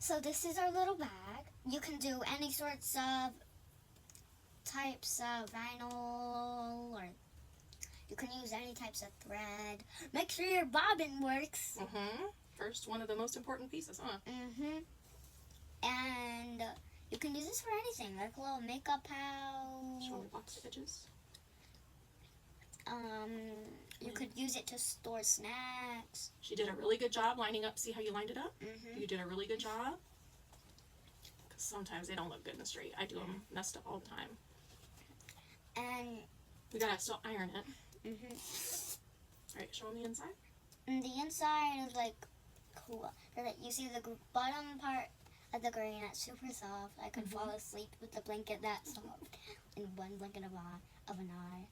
So this is our little bag. You can do any sorts of types of vinyl, or you can use any types of thread. Make sure your bobbin works. First, one of the most important pieces, huh? And you can use this for anything, like a little makeup pouch. Show me box edges. You could use it to store snacks. She did a really good job lining up. See how you lined it up? You did a really good job. Because sometimes they don't look good and straight. I do them messed up all the time. And we gotta still iron it. Alright, show them the inside. And the inside is like cool. You see the bottom part of the green, that's super soft. I could fall asleep with the blanket that soft in one blink of an eye.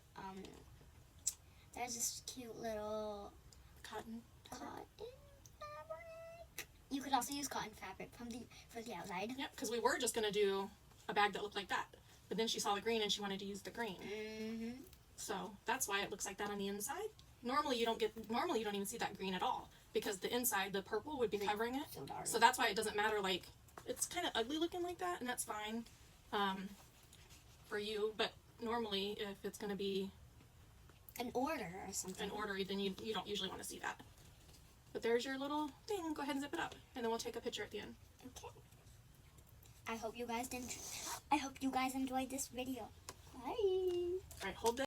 There's this cute little cotton fabric. You could also use cotton fabric for the outside. Yep, because we were just gonna do a bag that looked like that, but then she saw the green and she wanted to use the green. So that's why it looks like that on the inside. Normally you don't even see that green at all, because the inside, the purple, would be covering it. So that's why it doesn't matter. Like, it's kind of ugly looking like that, and that's fine for you. But normally, if it's going to be an order or something, then you don't usually want to see that. But there's your little thing. Go ahead and zip it up, and then we'll take a picture at the end. Okay. I hope you guys enjoyed this video. Bye. All right, hold this.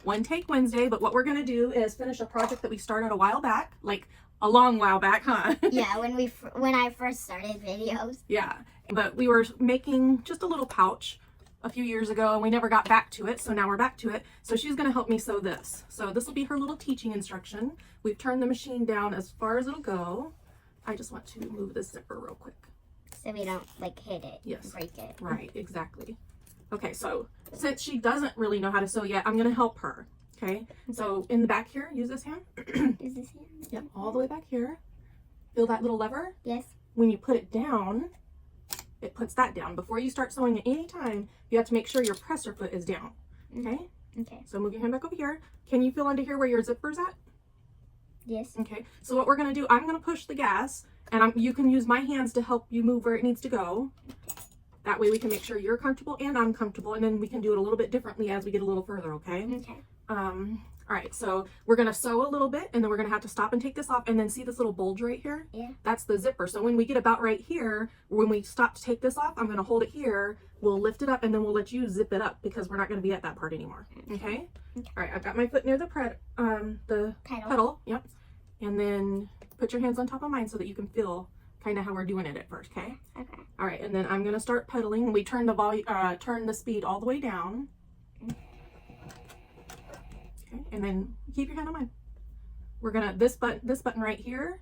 One Take Wednesday, but what we're going to do is finish a project that we started a while back, like a long while back, huh? Yeah, when I first started videos. Yeah, but we were making just a little pouch a few years ago, and we never got back to it, so now we're back to it. So she's going to help me sew this. So this will be her little teaching instruction. We've turned the machine down as far as it'll go. I just want to move this zipper real quick. So we don't, like, hit it. Yes. Break it. Right, exactly. Okay, so since she doesn't really know how to sew yet, I'm going to help her. Okay, so in the back here, use this hand. Use this hand? Yep, all the way back here. Feel that little lever? Yes. When you put it down, it puts that down. Before you start sewing at any time, you have to make sure your presser foot is down. Okay? Okay. So move your hand back over here. Can you feel under here where your zipper's at? Yes. Okay, so what we're going to do, I'm going to push the gas, and you can use my hands to help you move where it needs to go. That way we can make sure you're comfortable and I'm comfortable, and then we can do it a little bit differently as we get a little further, okay? Okay. All right, so we're going to sew a little bit, and then we're going to have to stop and take this off, and then see this little bulge right here? Yeah. That's the zipper. So when we get about right here, when we stop to take this off, I'm going to hold it here, we'll lift it up, and then we'll let you zip it up, because we're not going to be at that part anymore, okay? All right, I've got my foot near the pedal. Yep. And then put your hands on top of mine so that you can feel kind of how we're doing it at first, okay? Okay. All right, and then I'm gonna start pedaling. We turn the turn the speed all the way down. Okay, and then keep your hand on mine. We're gonna this button right here.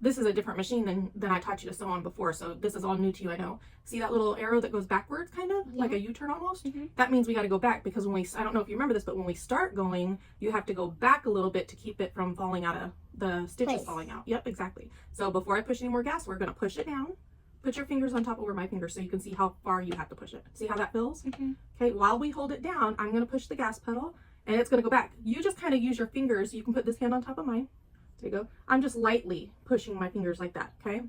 This is a different machine than I taught you to sew on before, so this is all new to you, I know. See that little arrow that goes backwards, kind of like a U-turn almost? That means we got to go back, because when I don't know if you remember this, but when we start going, you have to go back a little bit to keep it from falling out of the stitches falling out. Yep, exactly. So before I push any more gas, we're going to push it down. Put your fingers on top over my fingers so you can see how far you have to push it. See how that feels? Okay, while we hold it down, I'm going to push the gas pedal, and it's going to go back. You just kind of use your fingers. You can put this hand on top of mine. There you go. I'm just lightly pushing my fingers like that, okay?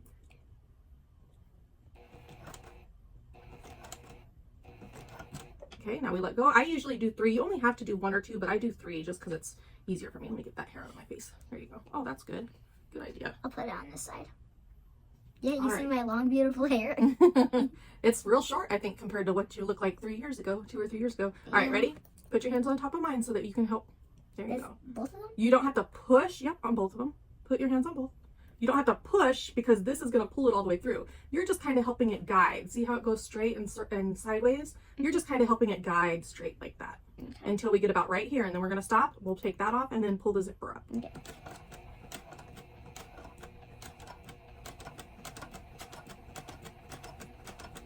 Okay, now we let go. I usually do 3. You only have to do 1 or 2, but I do 3 just because it's easier for me. Let me get that hair out of my face. There you go. Oh, that's good. Good idea. I'll put it on this side. Yeah, you see my long, beautiful hair. It's real short, I think, compared to what you looked like 2 or 3 years ago. All right, ready? Put your hands on top of mine so that you can help. There you go. Both of them? You don't have to push. Yep, on both of them. Put your hands on both. You don't have to push, because this is going to pull it all the way through. You're just kind of helping it guide. See how it goes straight and sideways? You're just kind of helping it guide straight like that until we get about right here. And then we're going to stop. We'll take that off and then pull the zipper up. Okay.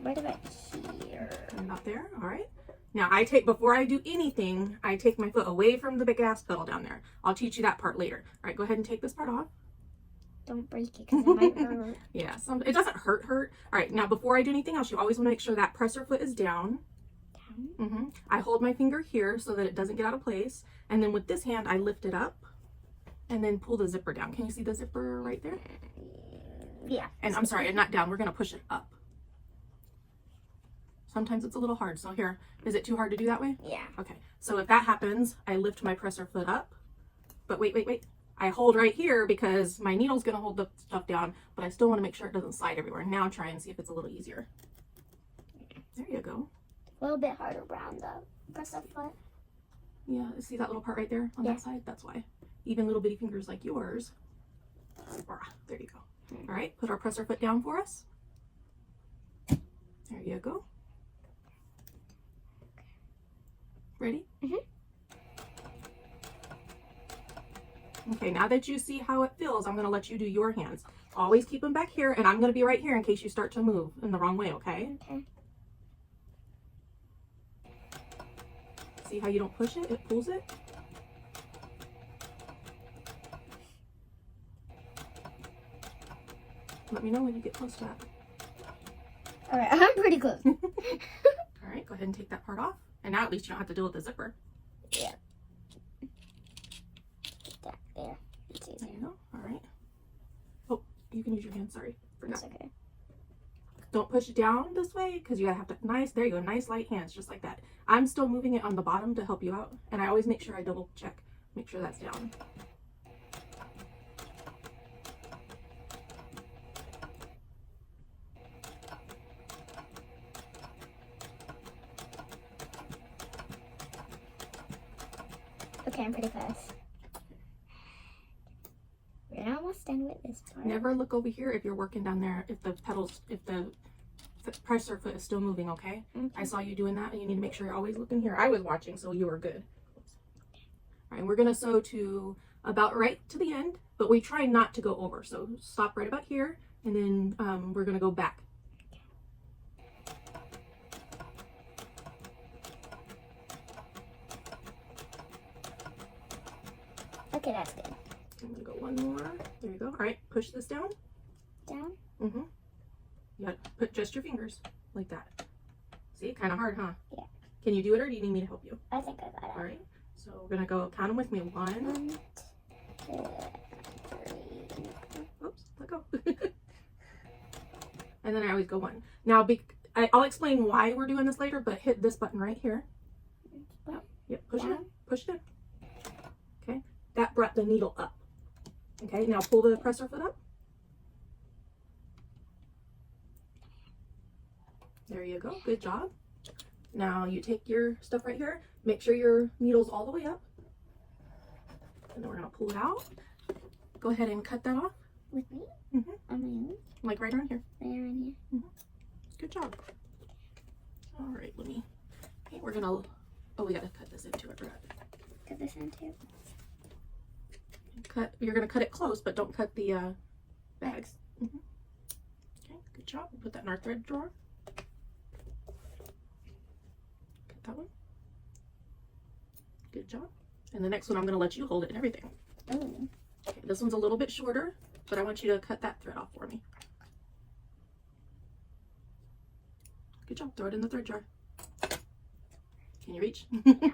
Right about here. And about there. All right. Now before I do anything, I take my foot away from the big gas pedal down there. I'll teach you that part later. All right, go ahead and take this part off. Don't break it, because it might hurt. Yeah, it doesn't hurt. All right, now before I do anything else, you always want to make sure that presser foot is down. I hold my finger here so that it doesn't get out of place. And then with this hand, I lift it up and then pull the zipper down. Can you see the zipper right there? Yeah. And I'm sorry, not down. We're going to push it up. Sometimes it's a little hard. So here, is it too hard to do that way? Yeah. Okay. So if that happens, I lift my presser foot up. But wait. I hold right here because my needle's going to hold the stuff down, but I still want to make sure it doesn't slide everywhere. Now try and see if it's a little easier. There you go. A little bit harder around the presser foot. Yeah, see that little part right there on that side? That's why. Even little bitty fingers like yours. There you go. All right, put our presser foot down for us. There you go. Ready? Okay, now that you see how it feels, I'm going to let you do your hands. Always keep them back here, and I'm going to be right here in case you start to move in the wrong way, okay? Okay. See how you don't push it? It pulls it. Let me know when you get close to that. All right, I'm pretty close. All right, go ahead and take that part off. And now at least you don't have to deal with the zipper. Yeah. That there. It's easy. There you go. All right. Oh, you can use your hand. Sorry. Forgot. It's okay. Don't push it down this way because you gotta have to there you go, nice light hands, just like that. I'm still moving it on the bottom to help you out, and I always make sure I double check, make sure that's down. Okay, I'm pretty fast. We're almost done with this part. Never look over here if you're working down there, if the presser foot is still moving, okay? I saw you doing that, and you need to make sure you're always looking here. I was watching, so you were good. All right, we're gonna sew to about right to the end, but we try not to go over. So stop right about here, and then we're gonna go back. Okay, that's good. I'm gonna go one more. There you go. All right, push this down. Down? Mm-hmm. You gotta put just your fingers like that. See, kind of hard, huh? Yeah. Can you do it, or do you need me to help you? I think I got it. All right. So we're gonna go count them with me. 1. 1, 2, 3. Oops, let go. And then I always go 1. Now, I'll explain why we're doing this later, but hit this button right here. Yep, push it in. Push it in. Okay, that brought the needle up. Okay, now pull the presser foot up. There you go. Good job. Now you take your stuff right here. Make sure your needle's all the way up. And then we're going to pull it out. Go ahead and cut that off. With me? Mm-hmm. On my own? Like right around here. Right around here? Good job. All right, let me. Okay, we're going to. Oh, we got to cut this into it. Cut this in too. You're going to cut it close, but don't cut the bags. Mm-hmm. Okay, good job. We'll put that in our thread drawer. Cut that one. Good job. And the next one, I'm going to let you hold it and everything. Oh. Okay, this one's a little bit shorter, but I want you to cut that thread off for me. Good job. Throw it in the thread jar. Can you reach? Yeah.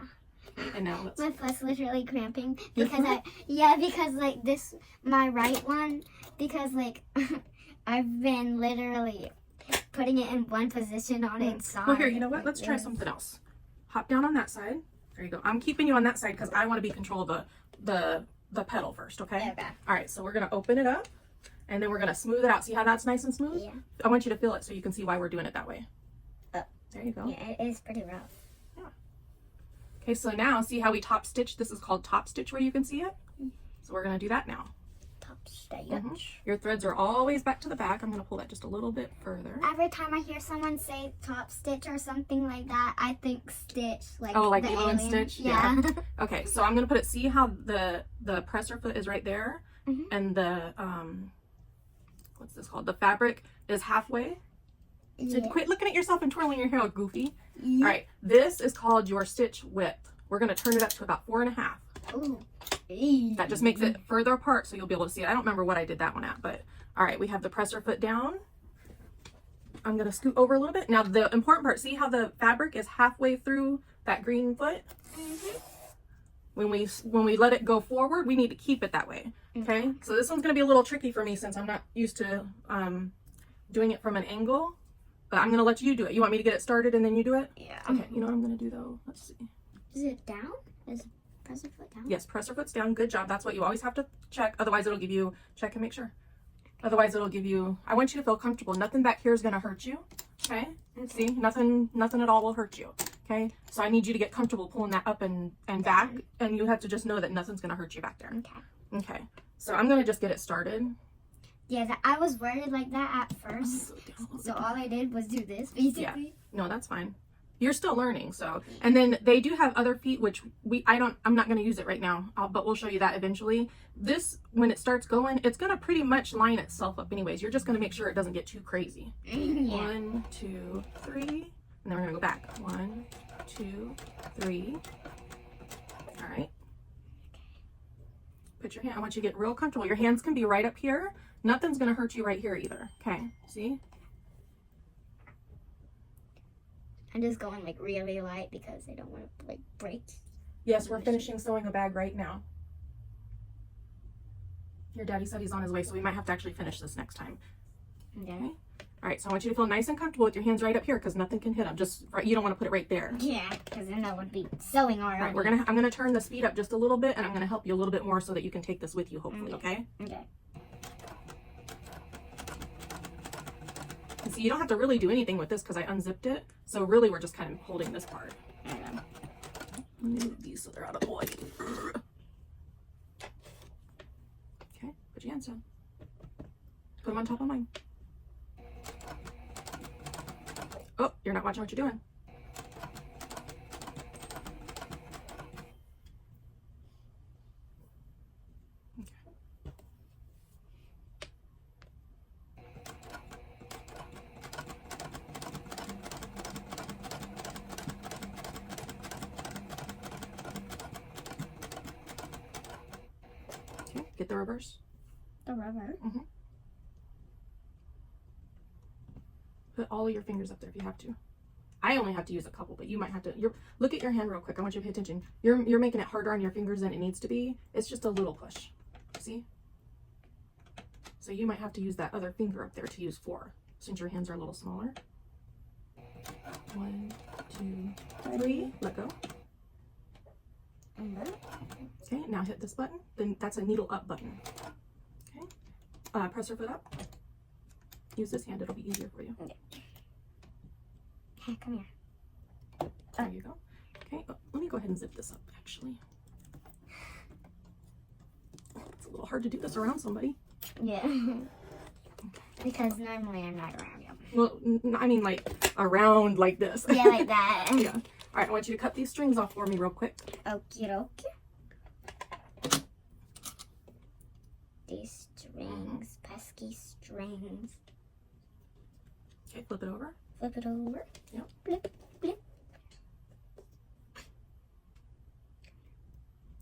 And now let's. My foot's literally cramping because because like this, my right one, because like I've been literally putting it in one position on its side. Well, here, you know what? Let's try something else. Hop down on that side. There you go. I'm keeping you on that side because I want to be control of the pedal first, okay? Okay. All right, so we're going to open it up, and then we're going to smooth it out. See how that's nice and smooth? Yeah. I want you to feel it so you can see why we're doing it that way. Oh. There you go. Yeah, it is pretty rough. Okay, so now see how we top stitch? This is called top stitch where you can see it. So we're going to do that now. Top stitch. Mm-hmm. Your threads are always back to the back. I'm going to pull that just a little bit further. Every time I hear someone say top stitch or something like that, I think stitch. Like oh, like the Lilo and alien. Stitch? Yeah. Okay, so I'm going to put it, see how the presser foot is right there? Mhm. And the, what's this called? The fabric is halfway. So Yeah. quit looking at yourself and twirling your hair all goofy. Yeah. All right, this is called your stitch width. We're going to turn it up to about 4.5. Ooh. That just makes it further apart so you'll be able to see it. I don't remember what I did that one at, but all right, we have the presser foot down. I'm going to scoot over a little bit. Now the important part, see how the fabric is halfway through that green foot? Mm-hmm. When we let it go forward, we need to keep it that way. Okay, so this one's gonna be a little tricky for me since I'm not used to doing it from an angle, but I'm gonna let you do it. You want me to get it started and then you do it? Yeah. Okay, you know what I'm gonna do though? Let's see. Is it down? Is press your foot down? Yes, press your foot down. Good job. That's what you always have to check. Otherwise it'll give you, check and make sure. Otherwise it'll give you, I want you to feel comfortable. Nothing back here is gonna hurt you. Okay? See, nothing at all will hurt you. Okay? So I need you to get comfortable pulling that up and back, and you have to just know that nothing's gonna hurt you back there. Okay. Okay. So I'm gonna just get it started. Yeah, I was worried like that at first. So all I did was do this, basically. Yeah. No, that's fine. You're still learning, so. And then they do have other feet, which I'm not gonna use it right now, but we'll show you that eventually. This, when it starts going, it's gonna pretty much line itself up anyways. You're just gonna make sure it doesn't get too crazy. Yeah. 1, 2, 3, and then we're gonna go back. 1, 2, 3. All right. Put your hand, I want you to get real comfortable. Your hands can be right up here. Nothing's gonna hurt you right here either. Okay, see? I'm just going like really light because I don't want to like break. Yes, we're finishing sewing a bag right now. Your daddy said he's on his way, so we might have to actually finish this next time. Okay. All right, so I want you to feel nice and comfortable with your hands right up here because nothing can hit them. Just right, you don't want to put it right there. Yeah, because then I would be sewing already. All right, I'm gonna turn the speed up just a little bit, and I'm gonna help you a little bit more so that you can take this with you, hopefully. Okay. Okay. And see, you don't have to really do anything with this because I unzipped it. So really, we're just kind of holding this part. Let me move these so they're out of the way. Okay, put your hands down. Put them on top of mine. Oh, you're not watching what you're doing. Okay, get the reverse. The rubber. Put all of your fingers up there if you have to. I only have to use a couple, but you might have to. Look at your hand real quick. I want you to pay attention. You're making it harder on your fingers than it needs to be. It's just a little push. See? So you might have to use that other finger up there to use 4, since your hands are a little smaller. 1, 2, 3. Let go. Okay, now hit this button. Then that's a needle up button. Okay. Press your foot up. Use this hand. It'll be easier for you. Okay, come here. There you go. Okay, let me go ahead and zip this up, actually. It's a little hard to do this around somebody. Yeah. Because normally I'm not around you. Well, I mean like around like this. Yeah, like that. Yeah. All right, I want you to cut these strings off for me real quick. Okie dokie. These strings, pesky strings. Okay, flip it over. Flip it over. Yep. Blip, blip.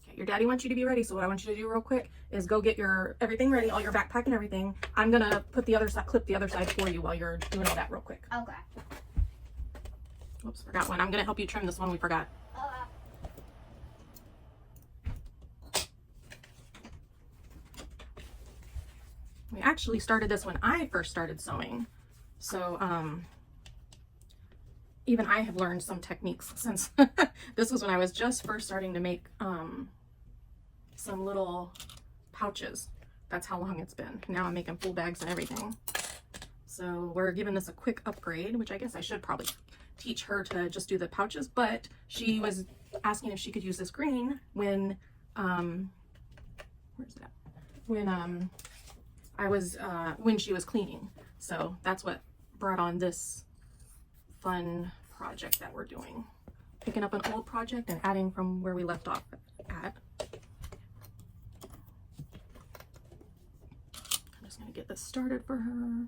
Okay, your daddy wants you to be ready, so what I want you to do real quick is go get your everything ready, all your backpack and everything. I'm gonna put the other side, clip the other side for you while you're doing all that real quick. Okay. Oops, forgot one. I'm gonna help you trim this one we forgot. We actually started this when I first started sewing. So, even I have learned some techniques since this was when I was just first starting to make some little pouches. That's how long it's been. Now I'm making full bags and everything. So we're giving this a quick upgrade, which I guess I should probably teach her to just do the pouches, but she was asking if she could use this green when, where's it at? When she was cleaning. So that's what brought on this fun project that we're doing. Picking up an old project and adding from where we left off at. I'm just gonna get this started for her.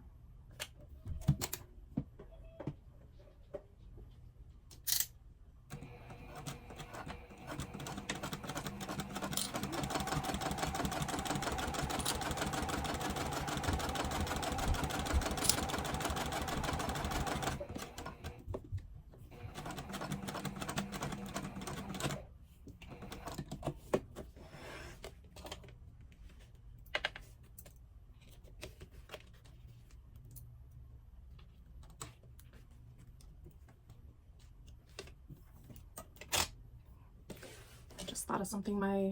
thought of something. My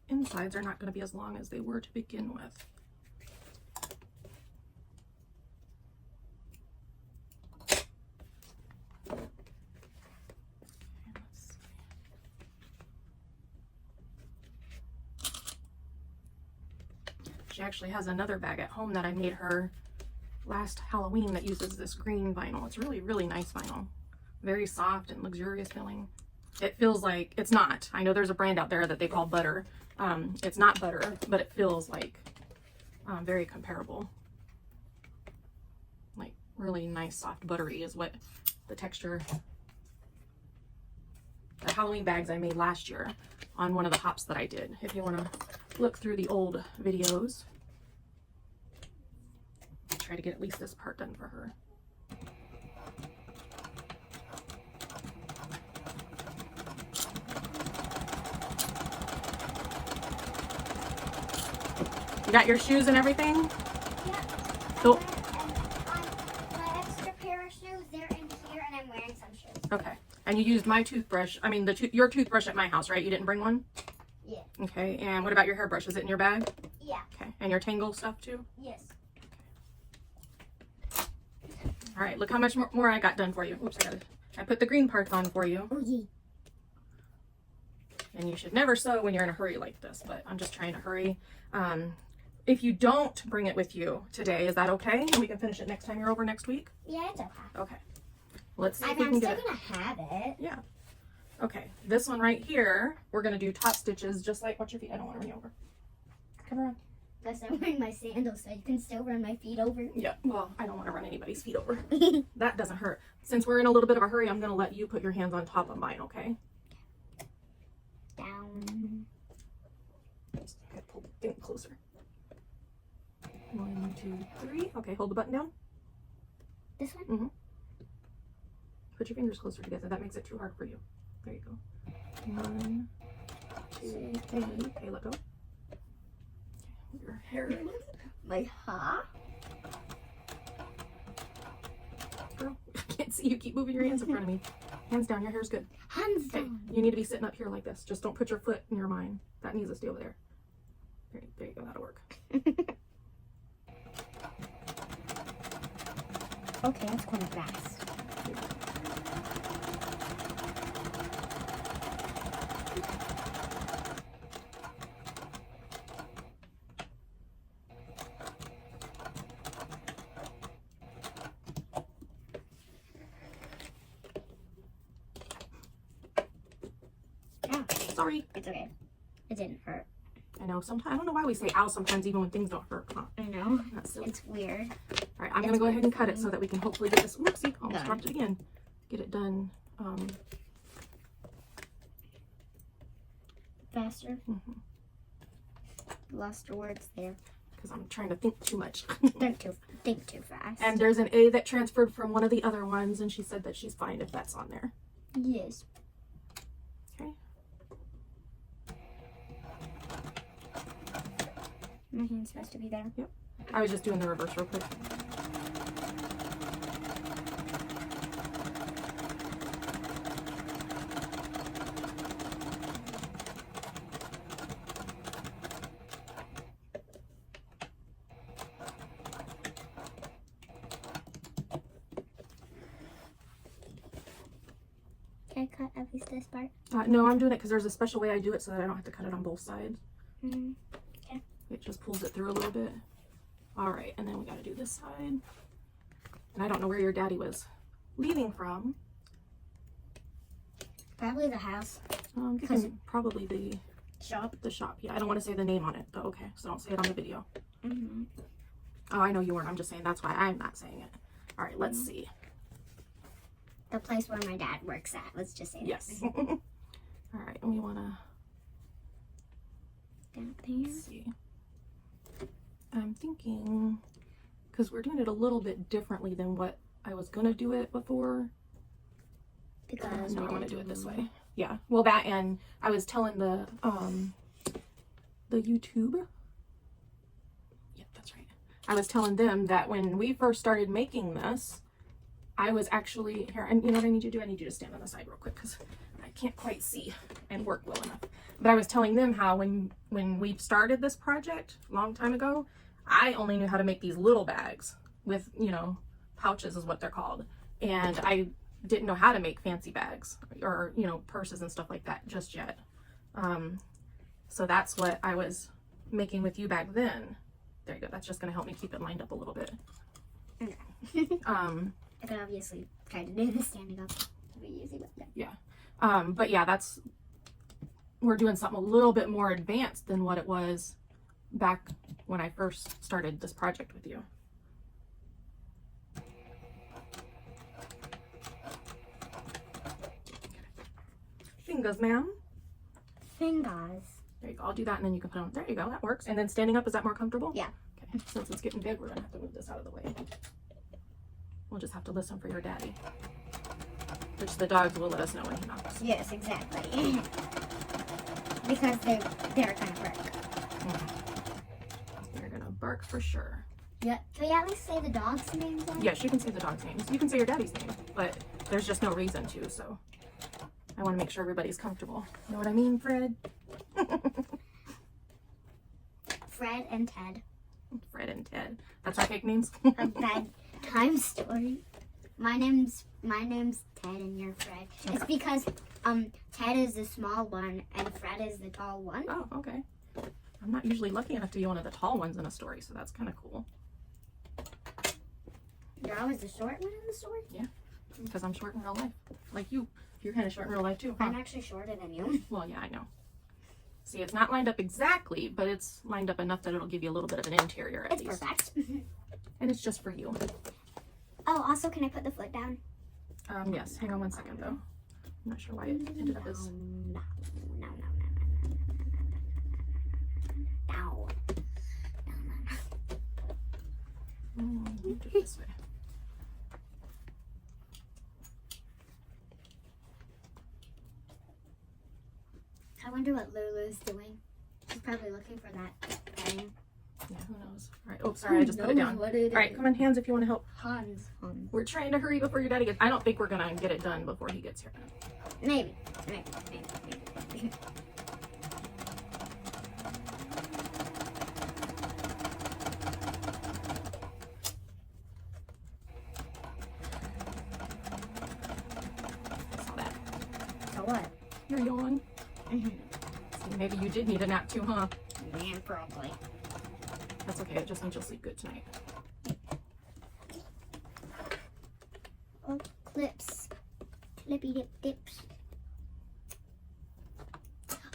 insides are not going to be as long as they were to begin with. She actually has another bag at home that I made her last Halloween that uses this green vinyl. It's really, really nice vinyl. Very soft and luxurious feeling. It feels like, it's not. I know there's a brand out there that they call butter. It's not butter, but it feels like very comparable. Like really nice, soft, buttery is what the texture. The Halloween bags I made last year on one of the hops that I did. If you want to look through the old videos. Try to get at least this part done for her. You got your shoes and everything? Yeah. So, my extra pair of shoes, they're in here, and I'm wearing some shoes. okay. And you used my toothbrush, I mean your toothbrush at my house, right? You didn't bring one? Yeah. Okay, and what about your hairbrush? Is it in your bag? Yeah. Okay, and your Tangle stuff too? Yes. All right, look how much more I got done for you. Oops, I put the green parts on for you. Oh, yeah. And you should never sew when you're in a hurry like this, but I'm just trying to hurry. If you don't bring it with you today, is that okay? And we can finish it next time you're over next week? Yeah, it's okay. Okay. Let's see if I'm we can still get it. gonna have it. Yeah. Okay, this one right here, we're gonna do top stitches just like, watch your feet, I don't want to run you over. Come around. Plus, I'm wearing my sandals, so you can still run my feet over. Yeah, well, I don't want to run anybody's feet over. That doesn't hurt. Since we're in a little bit of a hurry, I'm gonna let you put your hands on top of mine, okay? Down. Okay, pull the thing closer. 1, 2, 3. Okay, hold the button down. This one? Mm-hmm. Put your fingers closer together. That makes it too hard for you. There you go. 1, 2, 3. Okay, let go. Your hair. My ha. Girl, I can't see you. Keep moving your hands in front of me. Hands down. Your hair's good. Hands Okay, down. you need to be sitting up here like this. Just don't put your foot in your mind. That needs to stay over there. There you go. That'll work. Okay, that's kind of fast. Ow. Sorry. It's okay. It didn't hurt. I know. Sometimes I don't know why we say ow sometimes even when things don't hurt. Huh? I know. That's silly. It's weird. All right, I'm gonna go ahead and cut it so that we can hopefully get this. Whoopsie, almost Done. dropped it again. Get it done. Faster. Mhm. Lost your words there. Because I'm trying to think too much. Think too fast. And there's an A that transferred from one of the other ones, and she said that she's fine if that's on there. Yes. Okay. My hand's supposed to be there. Yep. I was just doing the reverse real quick. Can I cut at least this part? No, I'm doing it because there's a special way I do it so that I don't have to cut it on both sides. Mm-hmm. It just pulls it through a little bit. All right, and then we got to do this side. And I don't know where your daddy was leaving from. Probably the house. Probably the Shop. shop. Yeah, I don't want to say the name on it, but okay, so don't say it on the video. Mm-hmm. Oh, I know you weren't. I'm just saying that's why I'm not saying it. All right, let's see. The place where my dad works at. Let's just say Yes. that. All right, and we want to Down there. see. I'm thinking, because we're doing it a little bit differently than what I was going to do it before. Because No, my I want dad to do it this didn't. way. Yeah. Well, that, and I was telling the YouTube. Yep, that's right. I was telling them that when we first started making this, I was actually here. And you know what I need you to do? I need you to stand on the side real quick because I can't quite see and work well enough. But I was telling them how when we started this project a long time ago, I only knew how to make these little bags with, you know, pouches is what they're called. And I didn't know how to make fancy bags or, you know, purses and stuff like that just yet. So that's what I was making with you back then. There you go. That's just going to help me keep it lined up a little bit. Okay. I could obviously try to do this standing up. It'd be easy, but yeah. Yeah. But yeah, we're doing something a little bit more advanced than what it was back when I first started this project with you. Fingers, ma'am. Fingers. There you go. I'll do that and then you can put on. There you go. That works. And then standing up, is that more comfortable? Yeah. Okay. Since it's getting big, we're going to have to move this out of the way. We'll just have to listen for your daddy. Which the dogs will let us know when he knocks. Yes, exactly. Because they're gonna bark. They're going to bark for sure. Yeah. Can we at least say the dog's names then? Yes, you can say the dog's names. You can say your daddy's name, but there's just no reason to, so I want to make sure everybody's comfortable. You know what I mean, Fred? Fred and Ted. Fred and Ted. That's our nicknames. A bad time story. My name's Ted and you're Fred. Okay. It's because Ted is the small one and Fred is the tall one. Oh, okay. I'm not usually lucky enough to be one of the tall ones in a story, so that's kind of cool. You're always the short one in the story? Yeah, because I'm short in real life. Like you. You're kind of short in real life too, huh? I'm actually shorter than you. Well, yeah, I know. See, it's not lined up exactly, but it's lined up enough that it'll give you a little bit of an interior at It's least. perfect. And it's just for you. Oh, also, can I put the foot down? Yes. Hang on one second, though. I'm not sure why it ended up as... No. Do it this way. I wonder what Lulu's doing. She's probably looking for that thing. Yeah, who knows? All right. Oh, sorry, I just put it down. All right, come on, hands, if you want to help. Hans. We're trying to hurry before your daddy gets... I don't think we're going to get it done before he gets here. Maybe. I saw that. So what? You're yawn. See, maybe you did need a nap too, huh? Man, probably. That's okay. It just means you'll sleep good tonight. Oh, clips. Clippy dip dips.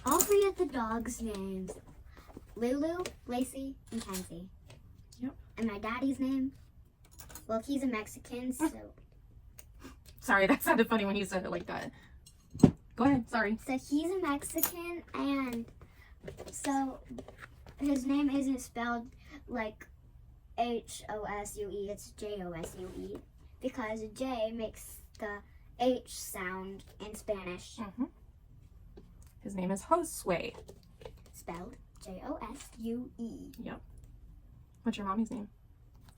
All three of the dogs' names. Lulu, Lacey, and Kenzie. Yep. And my daddy's name? Well, he's a Mexican, so... Sorry, that sounded funny when you said it like that. Go ahead. Sorry. So he's a Mexican, and so his name isn't spelled like H-O-S-U-E, it's J-O-S-U-E, because J makes the H sound in Spanish. Mm-hmm. His name is Josue. Spelled J-O-S-U-E. Yep. What's your mommy's name?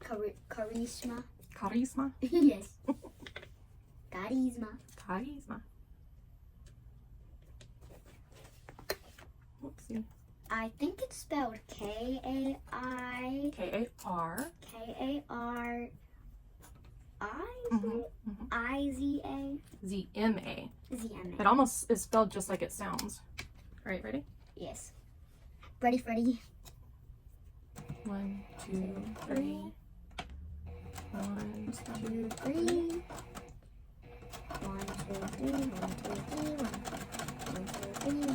Charisma. Carisma? Yes. Carisma. Carisma. Oopsie. I think it's spelled K-A-I... K-A-R. K-A-R... Mm-hmm. Mm-hmm. I-Z-A? Z-M-A. Z-M-A. It almost is spelled just like it sounds. All right, ready? Yes. Ready, Freddy? 1, 2, 3. 1, 2, 3. 1, 2, 3, 1, 2, 3, 1, 1, 2,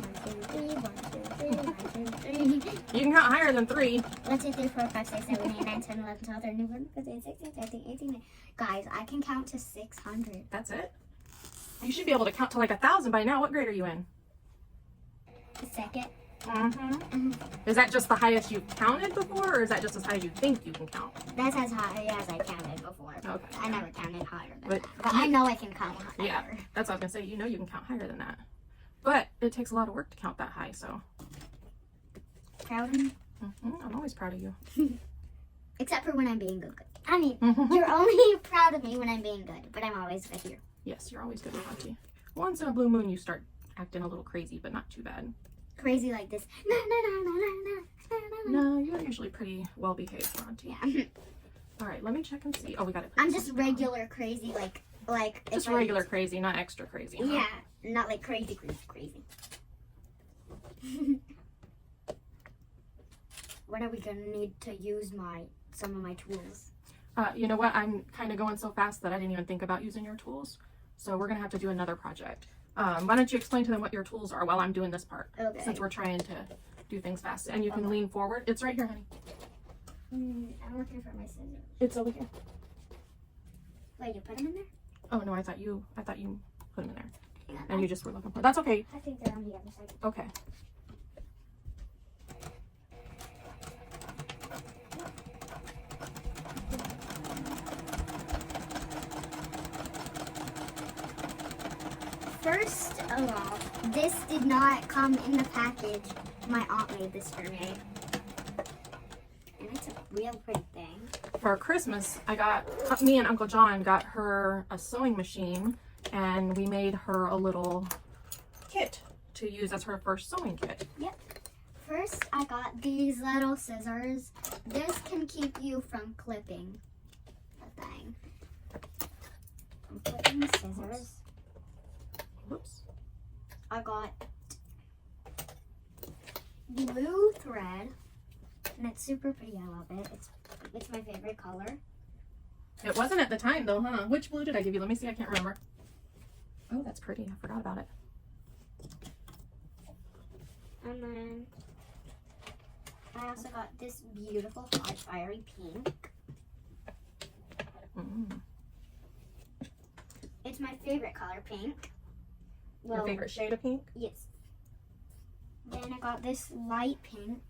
3, 1, 2, 3, 1, 2, 3, 1, 2, 3. You can count higher than 3. 1, 2, 3, 4, 5, 6, 7, 8, 9, 10, 11, 12, 13, 14, 15, 16, 17, 18, 19. Guys, I can count to 600. That's it? You should be able to count to like 1,000 by now. What grade are you in? The second. Mm-hmm. Is that just the highest you've counted before, or is that just as high as you think you can count? That's as high as I counted before. Okay. I never counted higher than But that. But I know I can count higher. Yeah, that's what I was gonna say. You know you can count higher than that, but it takes a lot of work to count that high. So Proud of me? I'm always proud of you. Except for when I'm being good. I mean, you're only proud of me when I'm being good, but I'm always with you. Yes, you're always good with Auntie. Once in a blue moon, you start acting a little crazy, but not too bad. Crazy like this. Na, na, na, na, na, na, na, na. No, you're usually pretty well behaved, Auntie. Yeah. All right, let me check and see. Oh, we got it. I'm just regular crazy, like Just if I- regular crazy, not extra crazy. Huh? Yeah, not like crazy. When are we gonna need to use some of my tools? You know what? I'm kind of going so fast that I didn't even think about using your tools. So we're gonna have to do another project. Why don't you explain to them what your tools are while I'm doing this part? Okay. Since we're trying to do things fast, and you can lean forward. It's right here, honey. I'm looking for my scissors. It's over here. Wait, you put them in there? Oh no, I thought you put them in there, Hang on, and you just were looking for. That's okay. I think they're on the other side. Okay. First of all, this did not come in the package. My aunt made this for me. And it's a real pretty thing. For Christmas, me and Uncle John got her a sewing machine, and we made her a little kit to use as her first sewing kit. Yep. First, I got these little scissors. This can keep you from clipping the thing. I'm clipping the scissors. Whoops. I got blue thread, and it's super pretty. I love it. It's my favorite color. It wasn't at the time though, huh? Which blue did I give you? Let me see. I can't remember. Oh, that's pretty. I forgot about it. And then I also got this beautiful hot fiery pink. It's my favorite color, pink. Your favorite shade of pink? Yes. Then I got this light pink.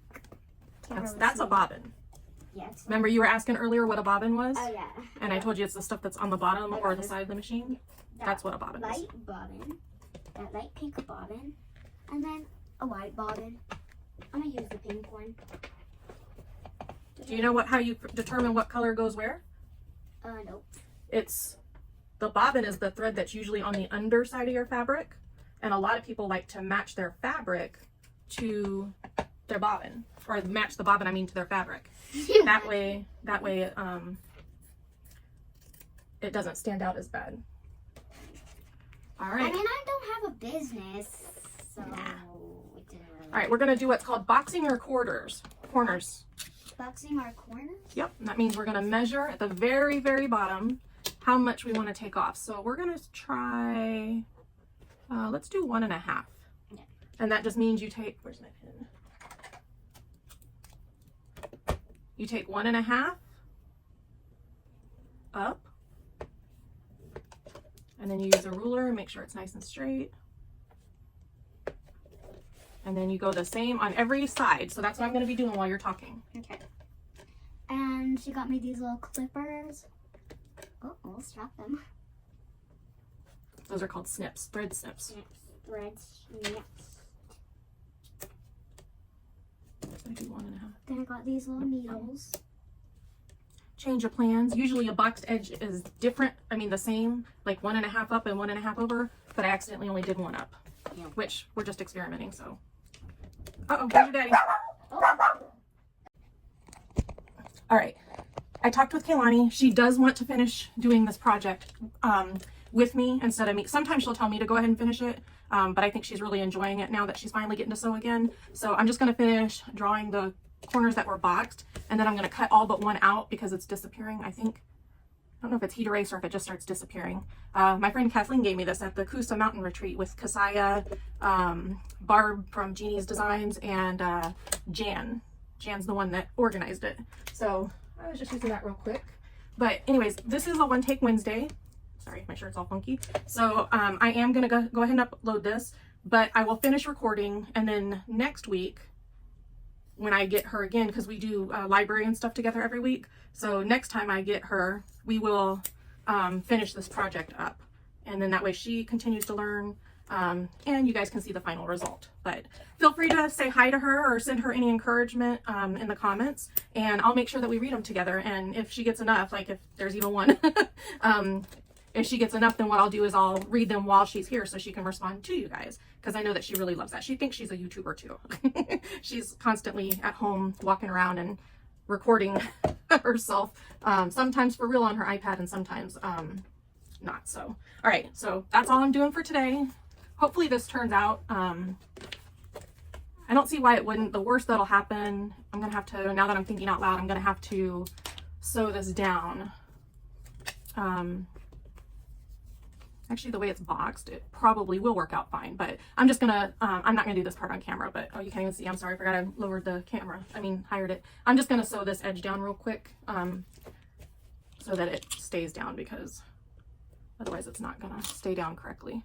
That's a bobbin. Yes. Remember you were asking earlier what a bobbin was? Oh yeah. And I told you it's the stuff that's on the bottom or the side of the machine. That's what a bobbin is. Light bobbin, that light pink bobbin, and then a white bobbin. I'm gonna use the pink one. Do you know how you determine what color goes where? Nope. The bobbin is the thread that's usually on the underside of your fabric, and a lot of people like to match their fabric to their bobbin, or match the bobbin, I mean, to their fabric. That way, it doesn't stand out as bad. All right. I mean, I don't have a business, so it didn't really. All right, we're gonna do what's called boxing or corners. Boxing our corners? Yep, that means we're gonna measure at the very, very bottom how much we want to take off. So we're gonna try, let's do 1.5. Yeah. And that just means you take, where's my pin? You take 1.5 up, and then you use a ruler and make sure it's nice and straight. And then you go the same on every side. So that's what I'm going to be doing while you're talking. Okay. And she got me these little clippers. Oh, let's drop them. Those are called snips, thread snips. Snips, threads, snips. I do 1.5. Then I got these little needles. Change of plans. Usually a boxed edge is different. I mean the same, like 1.5 up and 1.5 over, but I accidentally only did 1 up, Yeah. which we're just experimenting, so. Uh-oh, there's your daddy. All right, I talked with Kaylani. She does want to finish doing this project with me instead of me. Sometimes she'll tell me to go ahead and finish it, but I think she's really enjoying it now that she's finally getting to sew again. So I'm just gonna finish drawing the corners that were boxed, and then I'm gonna cut all but 1 out because it's disappearing, I think. I don't know if it's heat erase or if it just starts disappearing. My friend Kathleen gave me this at the Coosa Mountain Retreat with Kasaya, Barb from Jeannie's Designs, and Jan. Jan's the one that organized it. So I was just using that real quick. But anyways, this is a One Take Wednesday. Sorry, my shirt's all funky. So I am gonna go ahead and upload this, but I will finish recording, and then next week, when I get her again, because we do library and stuff together every week. So next time I get her, we will finish this project up. And then that way she continues to learn, and you guys can see the final result. But feel free to say hi to her or send her any encouragement in the comments, and I'll make sure that we read them together. And if she gets enough, like if there's even one, if she gets enough, then what I'll do is I'll read them while she's here so she can respond to you guys, because I know that she really loves that. She thinks she's a YouTuber too. She's constantly at home walking around and recording herself, sometimes for real on her iPad and sometimes not. So all right, so that's all I'm doing for today. Hopefully this turns out. I don't see why it wouldn't. The worst that'll happen, I'm gonna have to, now that I'm thinking out loud, I'm gonna have to sew this down. Actually, the way it's boxed, it probably will work out fine, but I'm just gonna, I'm not gonna do this part on camera, but, oh, you can't even see, I'm sorry, I forgot I lowered the camera, hired it. I'm just gonna sew this edge down real quick, so that it stays down, because otherwise it's not gonna stay down correctly.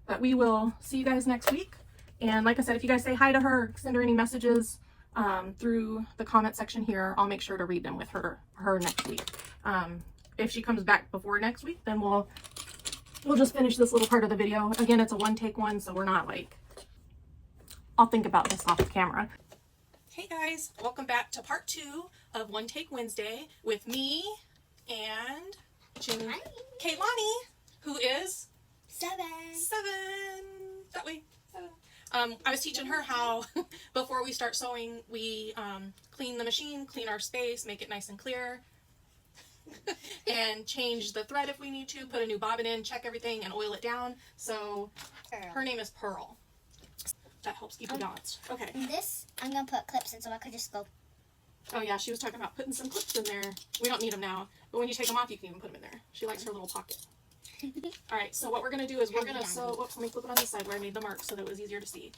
But we will see you guys next week. And like I said, if you guys say hi to her, send her any messages through the comment section here, I'll make sure to read them with her next week. If she comes back before next week, then we'll just finish this little part of the video. Again, it's a one-take one, so we're not like, I'll think about this off camera. Hey guys, welcome back to part 2 of One Take Wednesday with me and Kaylani, who is 7. That way. 7. I was teaching her how, before we start sewing, we clean the machine, clean our space, make it nice and clear, and change the thread if we need to, put a new bobbin in, check everything, and oil it down. So her name is Pearl. That helps keep the dots. Okay. This, I'm going to put clips in so I could just go. Oh yeah, she was talking about putting some clips in there. We don't need them now, but when you take them off, you can even put them in there. She likes her little pocket. All right, so what we're going to do is we're going to sew, oops, let me flip it on this side where I made the mark so that it was easier to see.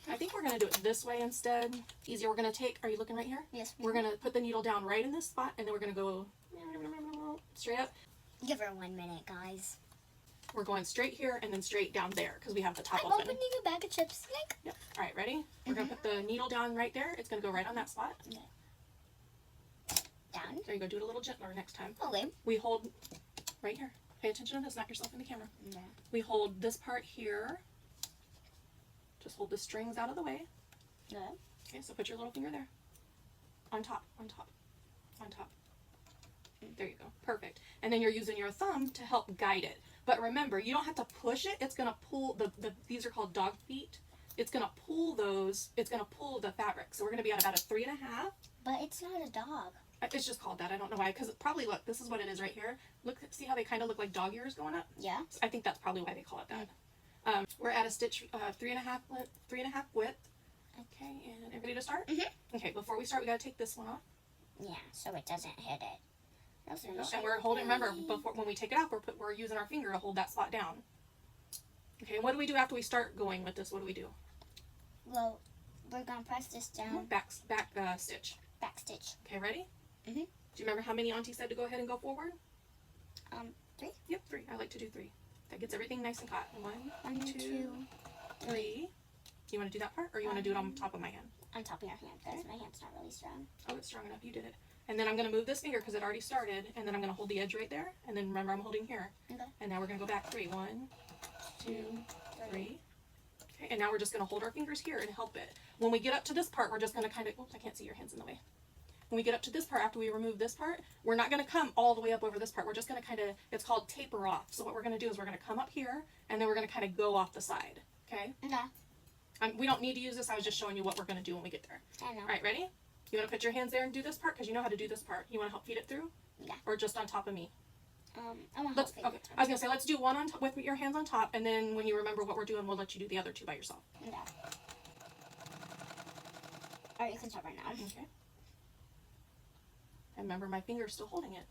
I think we're going to do it this way instead. Easier. We're going to take, are you looking right here? Yes. We're going to put the needle down right in this spot, and then we're going to go straight up. Give her 1 minute, guys. We're going straight here and then straight down there because we have the top I'm open. opening a bag of chips. Like. Yep. All right, ready? We're going to put the needle down right there. It's going to go right on that spot. Okay. Down. There you go. Do it a little gentler next time. Okay. We hold right here. Pay attention to this, knock yourself in the camera. Yeah. We hold this part here. Just hold the strings out of the way. Yeah. Okay, so put your little finger there. On top, on top, on top. There you go. Perfect. And then you're using your thumb to help guide it. But remember, you don't have to push it. It's going to pull, these are called dog feet. It's going to pull those, it's going to pull the fabric. So we're going to be at about a 3.5. But it's not a dog. It's just called that. I don't know why. Because probably, look, this is what it is right here. Look, see how they kind of look like dog ears going up? Yeah. So I think that's probably why they call it that. We're at a stitch 3.5 width. Okay, and ready to start? Okay, before we start, we got to take this one off. Yeah, so it doesn't hit it. And we're holding, remember, before when we take it off, we're using our finger to hold that spot down. Okay, what do we do after we start going with this? What do we do? Well, we're going to press this down. Back stitch. Back stitch. Okay, ready? Do you remember how many Auntie said to go ahead and go forward? 3. Yep, 3. I like to do 3. That gets everything nice and caught. 1, 2, 3. You want to do that part, or you want to do it on top of my hand? On top of your hand, because my hand's not really strong. Oh, it's strong enough. You did it. And then I'm going to move this finger because it already started, and then I'm going to hold the edge right there, and then remember I'm holding here. Okay. And now we're going to go back 3. 1, 2, 3. Okay, and now we're just going to hold our fingers here and help it. When we get up to this part, we're just going to kind of, oops, I can't see your hands in the way. When we get up to this part, after we remove this part, we're not going to come all the way up over this part. We're just going to kind of, it's called taper off. So what we're going to do is we're going to come up here, and then we're going to kind of go off the side. Okay? Okay. We don't need to use this. I was just showing you what we're going to do when we get there. I know. All right, ready? You want to put your hands there and do this part? Because you know how to do this part. You want to help feed it through? Yeah. Or just on top of me? I want to help feed it. Okay. I was going to say, let's do one on top with your hands on top, and then when you remember what we're doing, we'll let you do the other 2 by yourself. Okay. Alright, you can start right now. Okay. And remember, my finger's still holding it.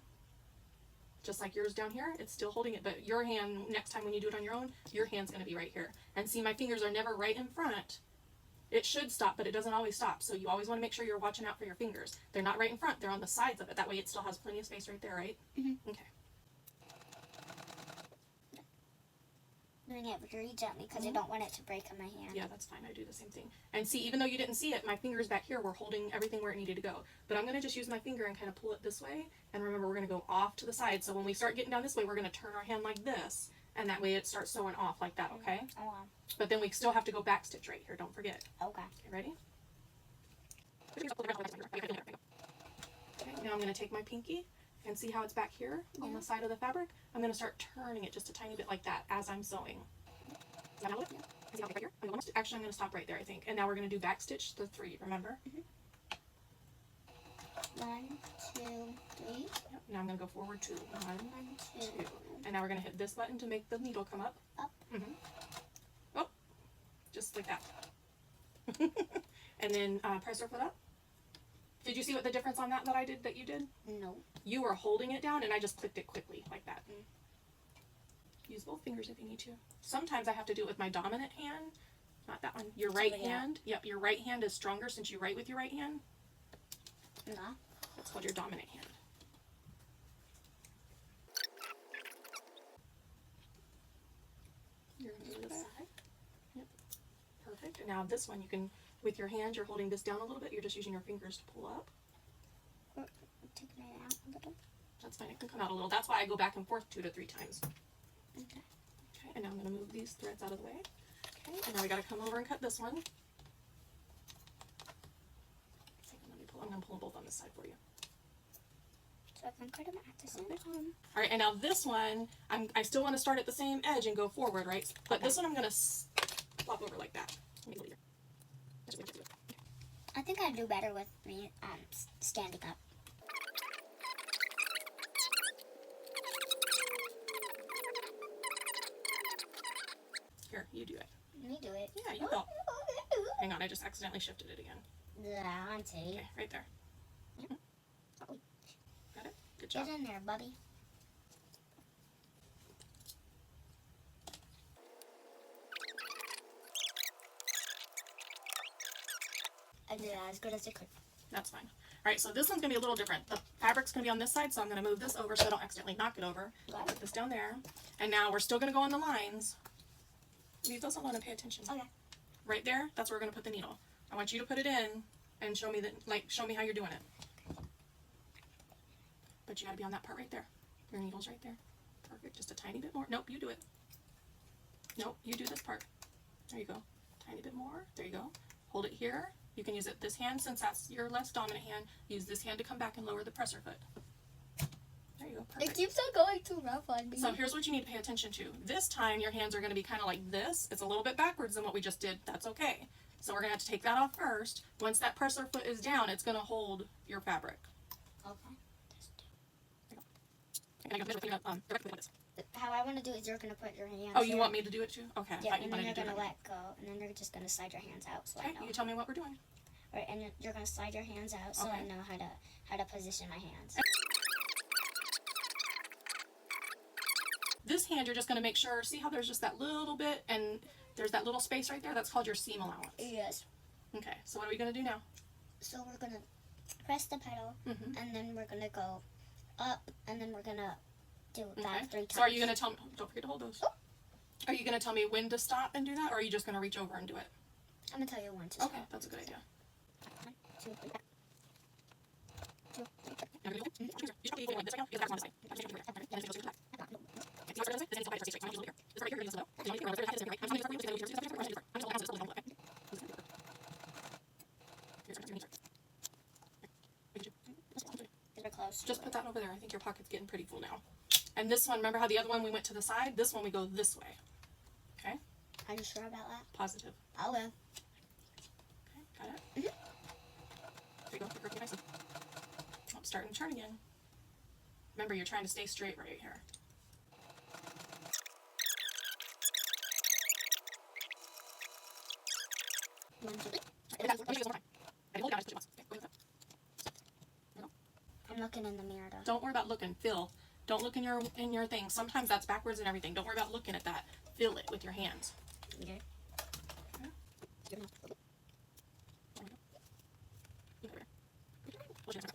Just like yours down here, it's still holding it. But your hand, next time when you do it on your own, your hand's going to be right here. And see, my fingers are never right in front. It should stop, but it doesn't always stop. So you always want to make sure you're watching out for your fingers. They're not right in front. They're on the sides of it. That way it still has plenty of space right there, right? Okay. Doing it very gently because I don't want it to break in my hand. Yeah, that's fine. I do the same thing. And see, even though you didn't see it, my fingers back here were holding everything where it needed to go. But I'm going to just use my finger and kind of pull it this way. And remember, we're going to go off to the side. So when we start getting down this way, we're going to turn our hand like this. And that way it starts sewing off like that, okay? Oh, But then we still have to go back stitch right here. Don't forget. okay. Okay, ready? Okay, now I'm going to take my pinky, And see how it's back here on the side of the fabric? I'm going to start turning it just a tiny bit like that as I'm sewing. Is that how it? See how right here? Actually, I'm going to stop right there, I think. And now we're going to do back stitch the 3, remember? 1, 2, 3. Yep. Now I'm going to go forward 2. 1, 2. And now we're going to hit this button to make the needle come up. Up. Oh, just like that. And then press our foot up. Did you see what the difference on that I did that you did? No. You were holding it down and I just clicked it quickly like that. Use both fingers if you need to. Sometimes I have to do it with my dominant hand, not that one. Your right hand. Yep, your right hand is stronger since you write with your right hand. No. That's called your dominant hand. You're going to do this side. Yep. Perfect. And now this one you can, with your hand, you're holding this down a little bit. You're just using your fingers to pull up. Taking it out a little. That's fine. It can come out a little. That's why I go back and forth 2 to 3 times. Okay. Okay. And now I'm going to move these threads out of the way. Okay. And now we got to come over and cut this one. I'm going to pull them both on this side for you. So I can cut them at the same time. All right, and now this one, I still want to start at the same edge and go forward, right? But this one I'm going to flop over like that. I think I do better with me standing up. Here, you do it. Me do it. Yeah, you go. Hang on, I just accidentally shifted it again. The Auntie. Okay, right there. Got it? Good job. Get in there, Bubby. I did that as good as I could. That's fine. All right, so this one's going to be a little different. The fabric's going to be on this side, so I'm going to move this over so I don't accidentally knock it over. Put this down there. And now we're still going to go on the lines. Leave those alone and pay attention. Okay. Right there, that's where we're going to put the needle. I want you to put it in and show me show me how you're doing it. But you got to be on that part right there. Your needle's right there. Perfect. Just a tiny bit more. Nope, you do it. Nope, you do this part. There you go. Tiny bit more. There you go. Hold it here. You can use it this hand since that's your less dominant hand. Use this hand to come back and lower the presser foot. There you go. Perfect. It keeps on going too rough on me. So here's what you need to pay attention to. This time your hands are going to be kind of like this. It's a little bit backwards than what we just did. That's okay. So we're going to have to take that off first. Once that presser foot is down, it's going to hold your fabric. Okay. Okay. How I want to do it is you're going to put your hands Oh, you here. want me to do it too? Okay. Yeah, I thought you and then wanted you're to do going to it. let go, and then you're just going to slide your hands out so Okay, I know. you tell me what we're doing. All right, and you're going to slide your hands out so I know how to position my hands. This hand, you're just going to make sure, see how there's just that little bit, and there's that little space right there? That's called your seam allowance. Yes. Okay, so what are we going to do now? So we're going to press the pedal, and then we're going to go up, and then we're going to do that 3 times. So are you going to tell me, don't forget to hold those. Are you going to tell me when to stop and do that, or are you just going to reach over and do it? I'm going to tell you when to Okay, that's a good idea. 1, 2, 3. Just put that over there. I think your pocket's getting pretty full now. And this one, remember how the other one we went to the side? This one we go this way. Okay? Are you sure about that? Positive. I will. Okay, got it? There you go. You're working nicely. Oh, starting to turn again. Remember, you're trying to stay straight right here. I'm looking in the mirror though. Don't worry about looking. Feel. Don't look in your thing. Sometimes that's backwards and everything. Don't worry about looking at that. Feel it with your hands. Okay.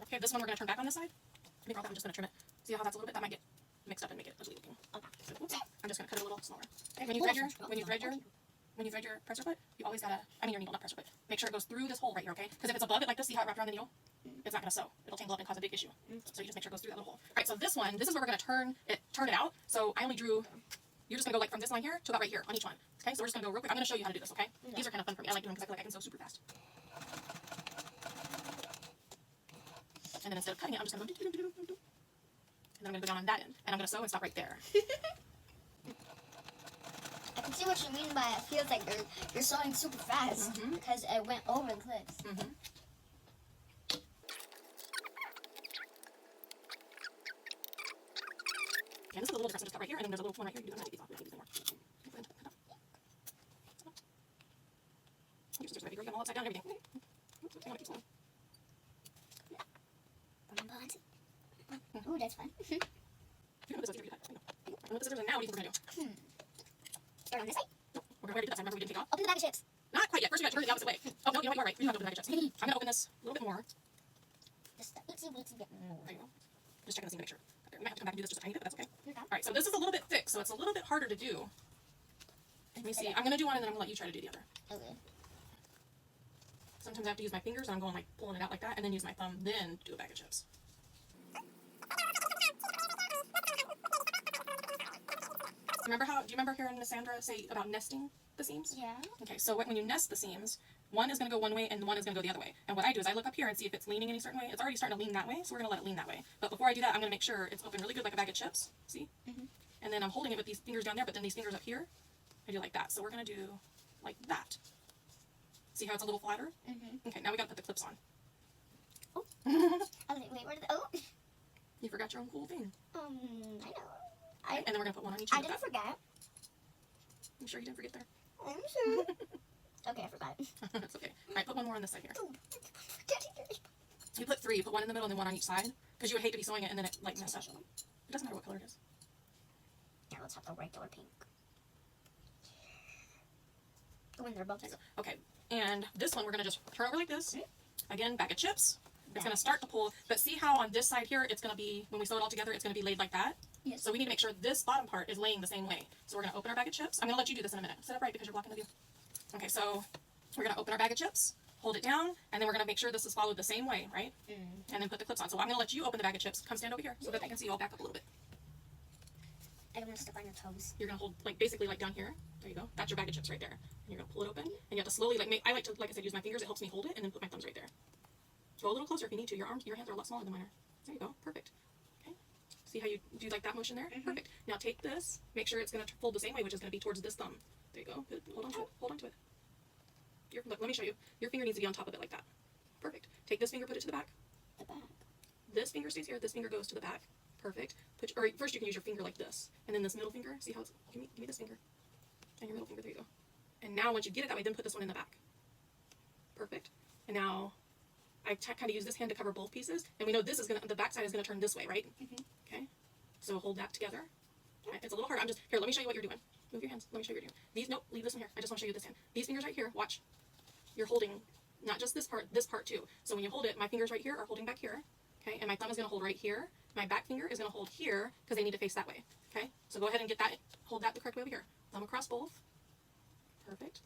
Okay, this one we're going to turn back on this side. I'm just going to trim it. See how that's a little bit? That might get mixed up and make it ugly looking. Oops. I'm just going to cut it a little smaller. Okay, when you thread your presser foot, you always gotta, your needle, not presser foot. Make sure it goes through this hole right here, okay? Because if it's above it like this, see how it wrapped around the needle? It's not gonna sew. It'll tangle up and cause a big issue. So you just make sure it goes through that little hole. Alright, so this one, this is where we're gonna turn it out. So I only drew, you're just gonna go like from this line here to about right here on each one. Okay, so we're just gonna go real quick. I'm gonna show you how to do this, okay? These are kind of fun for me. I like doing them because I feel like I can sew super fast. And then instead of cutting it, I'm just gonna go do. And then I'm going to go down on that end. And I'm going to sew and stop right there. I can see what you mean by it feels like you're sewing super fast because it went over the clips. And this is a little different, so just cut right here, and then there's a little one right here. You do take these off. We don't need these anymore. Your scissors ready. Girl, you got them all upside down and everything. Oops, I want to keep going. Ooh, that's fun. You know this is your time. I'm with the scissors, and now what do you think we're going to do? Start on this side. No, we're going to do this. I remember we didn't take off. Open the bag of chips. Not quite yet. First, we got to turn it the opposite way. Oh, no, you know what? You are right. We do have to open the bag of chips. I'm going to open this a little bit more. Just a itsy bitsy bit more. There you go. Just checking the seam to make sure. Okay, we might have to come back and do this just a tiny bit, but that's okay. Okay. All right, so this is a little bit thick, so it's a little bit harder to do. Let me see. I'm going to do one, and then I'm going to let you try to do the other. Okay. Sometimes I have to use my fingers, and I'm going like pulling it out like that, and then use my thumb, then do a bag of chips. Do you remember hearing Miss Sandra say about nesting the seams? Yeah. Okay, so when you nest the seams, one is going to go one way and one is going to go the other way. And what I do is I look up here and see if it's leaning any certain way. It's already starting to lean that way, so we're going to let it lean that way. But before I do that, I'm going to make sure it's open really good like a bag of chips. See? And then I'm holding it with these fingers down there, but then these fingers up here, I do like that. So we're going to do like that. See how it's a little flatter? Okay, now we got to put the clips on. Oh. Okay, wait, where did the... Oh. You forgot your own cool thing. I know. Okay, and then we're going to put one on each I end of didn't that. forget. I'm sure you didn't forget there. I'm sure. Okay, I forgot. That's okay. All right, put one more on this side here. Oh, You put three. Put one in the middle and then one on each side. Because you would hate to be sewing it and then it like mess up. It doesn't matter what color it is. now let's have the regular pink. Oh, and they're both. Okay, and this one we're going to just turn over like this. Again, bag of chips. It's going to start to pull, but see how on this side here, it's going to be, when we sew it all together, it's going to be laid like that? Yes. So we need to make sure this bottom part is laying the same way. So we're going to open our bag of chips. I'm going to let you do this in a minute. Sit up right because you're blocking the view. Okay, so we're going to open our bag of chips, hold it down, and then we're going to make sure this is followed the same way, right? And then put the clips on. So I'm going to let you open the bag of chips. Come stand over here so that they can see you all back up a little bit. I don't want to step on your toes. You're going to hold, like, basically like down here. There you go. That's your bag of chips right there. And you're going to pull it open, and you have to slowly, like, I like to, like I said, use my fingers. It helps me hold it, and then put my thumbs right there. Go a little closer if you need to. Your hands are a lot smaller than mine are. There you go. Perfect. Okay. See how you do like that motion there? Perfect. Now take this. Make sure it's going to fold the same way, which is going to be towards this thumb. There you go. Good. Hold on to it. Hold on to it. Look, let me show you. Your finger needs to be on top of it like that. Perfect. Take this finger, put it to the back. The back. This finger stays here. This finger goes to the back. Perfect. First you can use your finger like this, and then this middle finger. See how it's? Give me this finger. And your middle finger. There you go. And now once you get it that way, then put this one in the back. Perfect. And now I kind of use this hand to cover both pieces, and we know this is the back side is gonna turn this way, right? Okay. So hold that together. Right. It's a little hard. Here. Let me show you what you're doing. Move your hands. Let me show you what you're doing. Nope. Leave this one here. I just want to show you this hand. These fingers right here. Watch. You're holding not just this part too. So when you hold it, my fingers right here are holding back here. Okay. And my thumb is gonna hold right here. My back finger is gonna hold here because they need to face that way. Okay. So go ahead and get that. Hold that the correct way over here. Thumb across both. Perfect.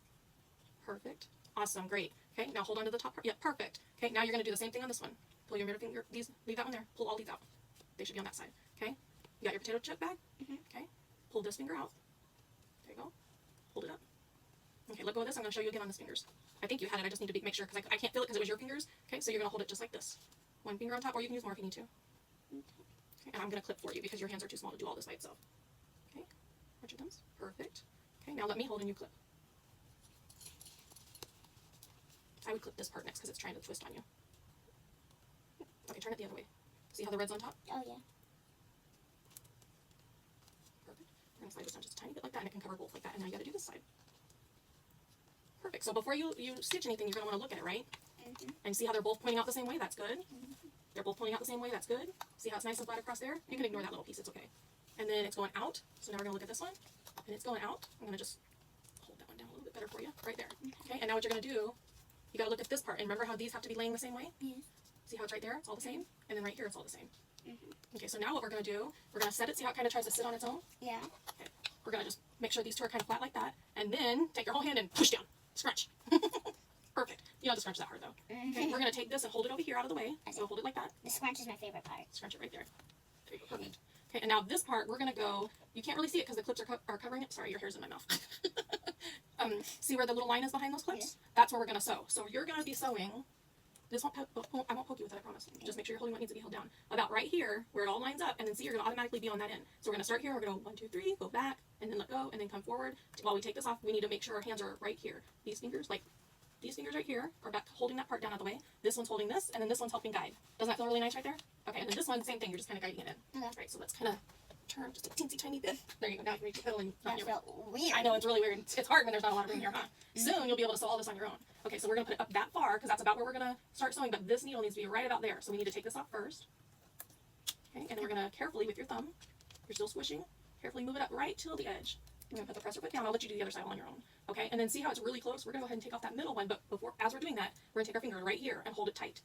Perfect. Awesome. Great. Okay, now hold on to the top part. Yeah, perfect. Okay, now you're going to do the same thing on this one. Pull your middle finger, leave that one there. Pull all these out. They should be on that side. Okay, you got your potato chip bag? Okay, pull this finger out. There you go. Hold it up. Okay, let go of this. I'm going to show you again on this fingers. I think you had it. I just need to make sure because I can't feel it because it was your fingers. Okay, so you're going to hold it just like this. One finger on top, or you can use more if you need to. Okay, and I'm going to clip for you because your hands are too small to do all this by itself. Okay, watch your thumbs. Perfect. Okay, now let me hold and you clip. I would clip this part next because it's trying to twist on you. Okay, turn it the other way. See how the red's on top? Oh, yeah. Perfect. We're going to slide this down just a tiny bit like that, and it can cover both like that. And now you got to do this side. Perfect. So before you stitch anything, you're going to want to look at it, right? And see how they're both pointing out the same way? That's good. They're both pointing out the same way? That's good. See how it's nice and flat across there? You can ignore that little piece. It's okay. And then it's going out. So now we're going to look at this one. And it's going out. I'm going to just hold that one down a little bit better for you. Right there. Okay, and now what you're going to do, you got to look at this part. And remember how these have to be laying the same way? Yeah. See how it's right there? It's all the same. And then right here, it's all the same. Okay, so now what we're going to do, we're going to set it. See how it kind of tries to sit on its own? Yeah. Okay. We're going to just make sure these two are kind of flat like that. And then take your whole hand and push down. Scrunch. Perfect. You don't have to scrunch that hard, though. Okay, we're going to take this and hold it over here out of the way. So hold it like that. The scrunch is my favorite part. Scrunch it right there. There you go. Perfect. Okay, and now this part, we're going to go, you can't really see it because the clips are covering it. Sorry, your hair's in my mouth. See where the little line is behind those clips? Yes. That's where we're going to sew. So you're going to be sewing This won't, I won't poke you with it, I promise. Just make sure you're holding what needs to be held down. About right here, where it all lines up, and then see, you're going to automatically be on that end. So we're going to start here, we're going to go 1, 2, 3, go back, and then let go, and then come forward. While we take this off, we need to make sure our hands are right here. These fingers, like, these fingers right here are back, holding that part down out of the way. This one's holding this, and then this one's helping guide. Doesn't that feel really nice right there? Okay, and then this one, same thing, you're just kind of guiding it in. Okay. Right, so let's kind of turn just a teensy tiny bit. There you go, now you can reach the pedal and That felt weird. I know, it's really weird. It's hard when there's not a lot of room here, huh? Soon you'll be able to sew all this on your own. Okay, so we're going to put it up that far, because that's about where we're going to start sewing, but this needle needs to be right about there. So we need to take this off first. Okay, and then we're going to carefully, with your thumb, you're still squishing, carefully move it up right till the edge. You're going to put the presser foot down. I'll let you do the other side on your own. Okay, and then see how it's really close? We're going to go ahead and take off that middle one, but before, as we're doing that, we're going to take our finger right here and hold it tight.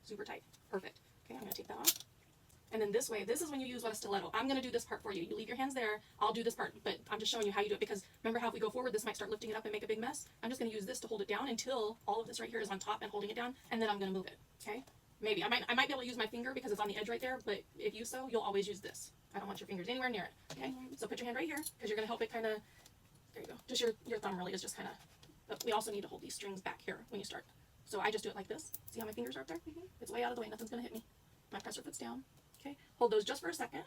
Super tight. Perfect. Okay, I'm going to take that off. And then this way, this is when you use what a stiletto. I'm going to do this part for you. You leave your hands there. I'll do this part, but I'm just showing you how you do it, because remember how if we go forward, this might start lifting it up and make a big mess? I'm just going to use this to hold it down until all of this right here is on top and holding it down, and then I'm going to move it. Okay? Maybe. I might be able to use my finger because it's on the edge right there, but if you sew, you'll always use this. I don't want your fingers anywhere near it. Okay? So put your hand right here, because you're going to help it kind of, there you go. Just your thumb really is just kind of, but we also need to hold these strings back here when you start. So I just do it like this. See how my fingers are up there? It's way out of the way. Nothing's going to hit me. My presser foot's down. Okay, hold those just for a second.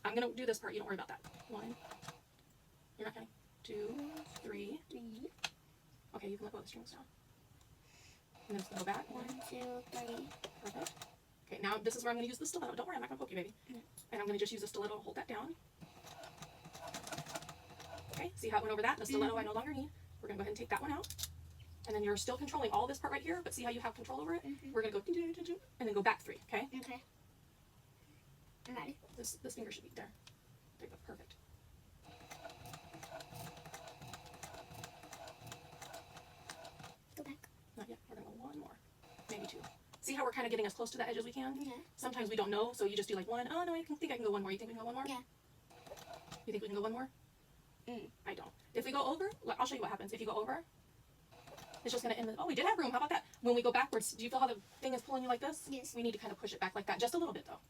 I'm going to do this part. You don't worry about that. 1. You're not counting. 2, 3. Okay, you can let go of the strings now. And then just go back. 1, 2, 3. Perfect. Okay, now this is where I'm going to use the stiletto. Don't worry, I'm not going to poke you, baby. And I'm going to just use the stiletto to hold that down. Okay, see how it went over that? The stiletto I no longer need. We're going to go ahead and take that one out. And then you're still controlling all this part right here, but see how you have control over it? We're going to go and then go back 3, okay? Okay. I'm ready. This finger should be there. There you go, perfect. Go back. Not yet. We're going to go 1 more. Maybe 2. See how we're kind of getting as close to that edge as we can? Yeah. Sometimes we don't know, so you just do like 1. Oh, no, I think I can go 1 more. You think we can go 1 more? Yeah. You think we can go 1 more? I don't. If we go over, I'll show you what happens. If you go over, it's just going to end. Oh, we did have room. How about that? When we go backwards, do you feel how the thing is pulling you like this? Yes. We need to kind of push it back like that. Just a little bit, though.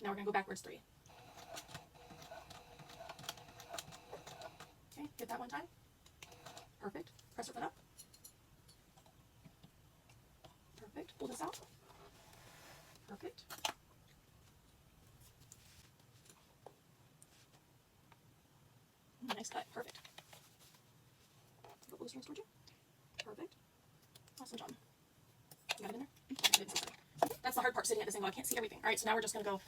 Now we're going to go backwards 3. Okay, get that one time. Perfect. Press your foot up. Perfect. Pull this out. Perfect. Nice cut. Perfect. Go blue strings towards you. Perfect. Awesome job. You got it in there? I didn't see it. That's the hard part, sitting at this angle. I can't see everything. All right, so now we're just going to go,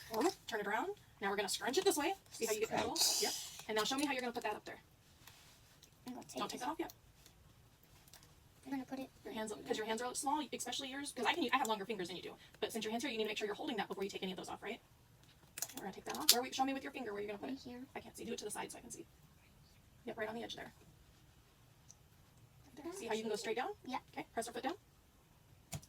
turn it around. Now we're going to scrunch it this way. See how you get control? Yep. And now show me how you're going to put that up there. Don't take that off yet. I'm going to put it. Your hands, because your hands are small, especially yours, because I have longer fingers than you do. But since your hands here, you need to make sure you're holding that before you take any of those off, right? We're going to take that off. Show me with your finger where you're going to put it. Here. I can't see. Do it to the side so I can see. Yep, right on the edge there. Right there. See how you can go straight down? Yeah. Okay, press your foot down.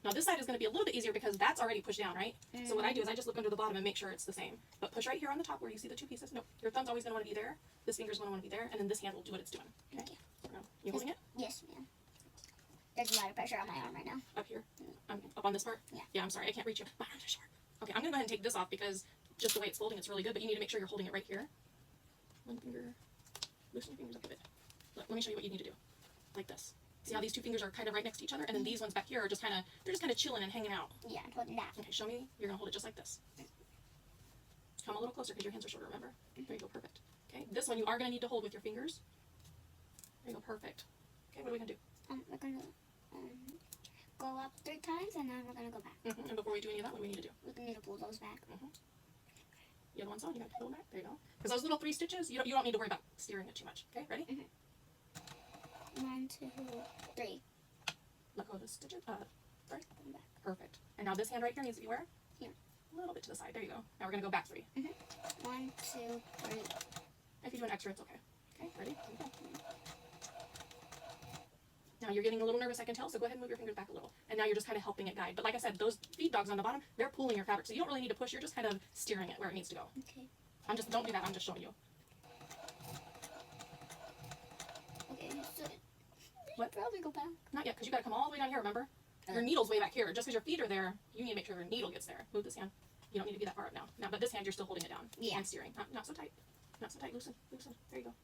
Now this side is going to be a little bit easier because that's already pushed down, right? So what I do is I just look under the bottom and make sure it's the same. But push right here on the top where you see the 2 pieces. No, your thumb's always going to want to be there. This finger's going to want to be there. And then this hand will do what it's doing. Okay? You holding it? Yes, ma'am. There's a lot of pressure on my arm right now. Up here? Up on this part? Yeah. Yeah, I'm sorry. I can't reach you. My arms are short. Okay, I'm going to go ahead and take this off because just the way it's folding, it's really good. But you need to make sure you're holding it right here. One finger. Loosen your fingers up a bit. Let me show you what you need to do. Like this. See how these 2 fingers are kind of right next to each other? And then these ones back here are just kind of, they're just kind of chilling and hanging out. Yeah, I'm holding that. Okay, show me. You're going to hold it just like this. Come a little closer because your hands are shorter, remember? There you go, perfect. Okay, this one you are going to need to hold with your fingers. There you go, perfect. Okay, what are we going to do? We're going to go up 3 times and then we're going to go back. And before we do any of that, what do we need to do? We need to pull those back. The other one's on, you got to pull back. There you go. Because those little 3 stitches, you don't need to worry about steering it too much. Okay, ready? 1, 2, 3. Let go of the stitches. Sorry. Back. Perfect. And now this hand right here needs to be where? Here. A little bit to the side. There you go. Now we're going to go back 3. 1, 2, 3. If you do an extra, it's okay. Okay, ready? Here we go. Now you're getting a little nervous, I can tell, so go ahead and move your fingers back a little. And now you're just kind of helping it guide. But like I said, those feed dogs on the bottom, they're pulling your fabric, so you don't really need to push. You're just kind of steering it where it needs to go. Okay. Don't do that. I'm just showing you. Okay, so What? probably go back. Not yet, because you got to come all the way down here, remember? Your needle's way back here. Just because your feet are there, you need to make sure your needle gets there. Move this hand. You don't need to be that far up now. But this hand, you're still holding it down. Yeah. And steering. Not so tight. Not so tight. Loosen. Loosen. There you go.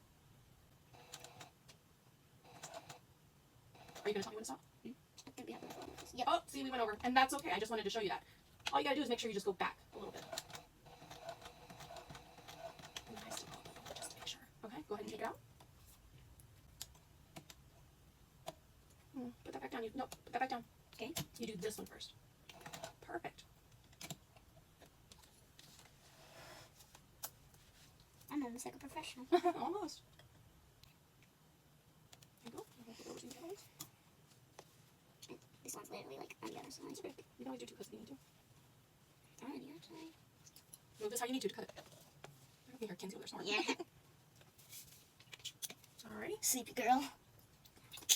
Are you going to tell me when to stop? I think we have a problem with this Yep. Oh, see, we went over. And that's okay. I just wanted to show you that. All you gotta do is make sure you just go back a little bit. Nice to just to make sure. Okay, go ahead and take it out. Put that back down. No, put that back down. Okay. You do this one first. Perfect. I'm almost like a professional. Almost. There you go. This one's literally like on the other side. It's okay. You can always do 2 cuts if you need to. Alrighty, actually. No, this is how you need to cut it. Here, Kinsey, there's more. Yeah. Alrighty. Sleepy girl.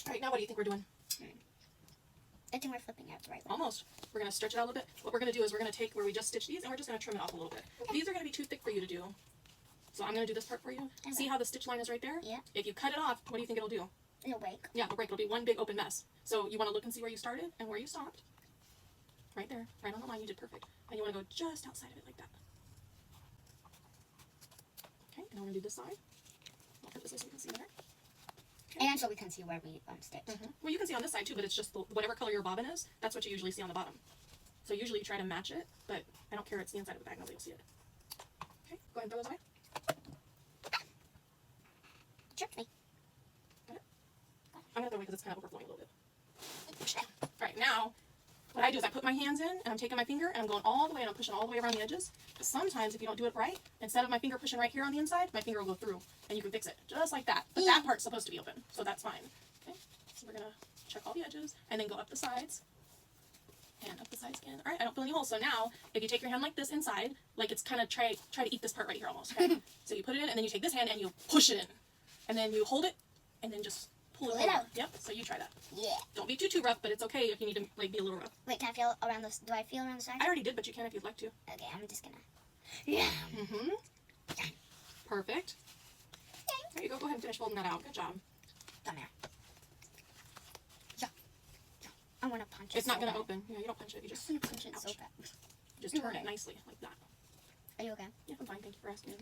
Alright, now what do you think we're doing? I think we're flipping out the right way. Almost. We're going to stretch it out a little bit. What we're going to do is we're going to take where we just stitched these and we're just going to trim it off a little bit. Okay. These are going to be too thick for you to do. So I'm going to do this part for you. Okay. See how the stitch line is right there? Yeah. If you cut it off, what do you think it'll do? It'll break. Yeah, it'll break. It'll be one big open mess. So you want to look and see where you started and where you stopped. Right there. Right on the line. You did perfect. And you want to go just outside of it like that. Okay, and I'm going to do this side. I'll put this way so you can see better. Okay. And so we can see where we stitched. Well, you can see on this side too, but it's just whatever color your bobbin is, that's what you usually see on the bottom. So usually you try to match it, but I don't care. It's the inside of the bag. Nobody will see it. Okay, go ahead and throw those away. Tricked me. Got it? I'm going to throw it away because it's kind of overflowing a little bit. All right, now what I do is I put my hands in and I'm taking my finger and I'm going all the way and I'm pushing all the way around the edges. But sometimes if you don't do it right, instead of my finger pushing right here on the inside, my finger will go through and you can fix it just like that. But that part's supposed to be open, so that's fine. Okay, so we're going to check all the edges and then go up the sides. And up the sides again. All right, I don't feel any holes. So now, if you take your hand like this inside, like it's kind of try to eat this part right here almost. Okay? So you put it in, and then you take this hand and you push it in, and then you hold it, and then just pull it out. Yep. So you try that. Yeah. Don't be too rough, but it's okay if you need to like be a little rough. Wait, can I feel around this? Do I feel around the sides? I already did, but you can if you'd like to. Okay, I'm just gonna. Yeah. Perfect. There you go. Go ahead and finish folding that out. Good job. Come here. I want to punch it. It's not so going to bad. open. Yeah, you don't punch it. You just I'm gonna punch it so ouch. bad. Just turn it nicely like that. Are you okay? Yeah, I'm fine. Thank you for asking.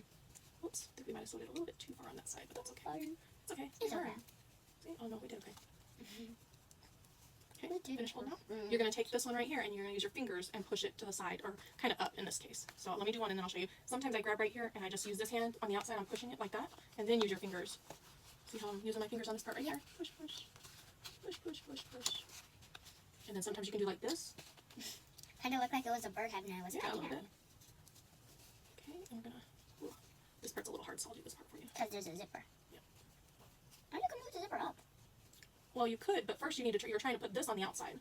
Oops, I think we might have sewed it a little bit too far on that side, but that's okay. It's okay. It's All okay. right. See? Oh no, we did okay. Okay, We did finish holding out. Mm. You're going to take this one right here and you're going to use your fingers and push it to the side, or kind of up in this case. So let me do one and then I'll show you. Sometimes I grab right here and I just use this hand on the outside. I'm pushing it like that, and then use your fingers. See how I'm using my fingers on this part right here? Push, push, push, push, push, push. And then sometimes you can do like this. Kind of looked like it was a bird head and I was Yeah, a cutting little it. bit. Okay, and we're going to... This part's a little hard, so I'll do this part for you. Because there's a zipper. Yep. How are you going to move the zipper up? Well, you could, but first you need to... You're trying to put this on the outside.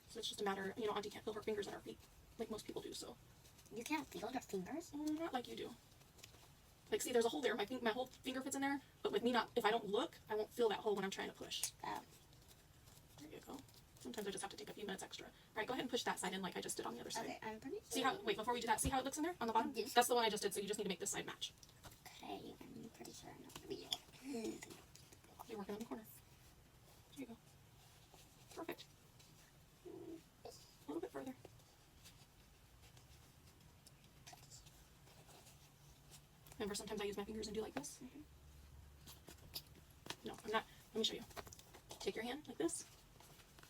So it's just a matter... You know, Auntie can't feel her fingers on her feet like most people do, so... You can't feel your fingers? Not like you do. Like, see, there's a hole there. My whole finger fits in there, but with me not... If I don't look, I won't feel that hole when I'm trying to push. Oh. There you go. Sometimes I just have to take a few minutes extra. All right, go ahead and push that side in like I just did on the other side. Okay, I'm pretty sure. See how... Wait, before we do that, see how it looks in there on the bottom? Yes. That's the one I just did, so you just need to make this side match. Okay, I'm pretty sure I know. You're working on the corner. There you go. Perfect. A little bit further. Remember, sometimes I use my fingers and do like this? No, I'm not. Let me show you. Take your hand like this.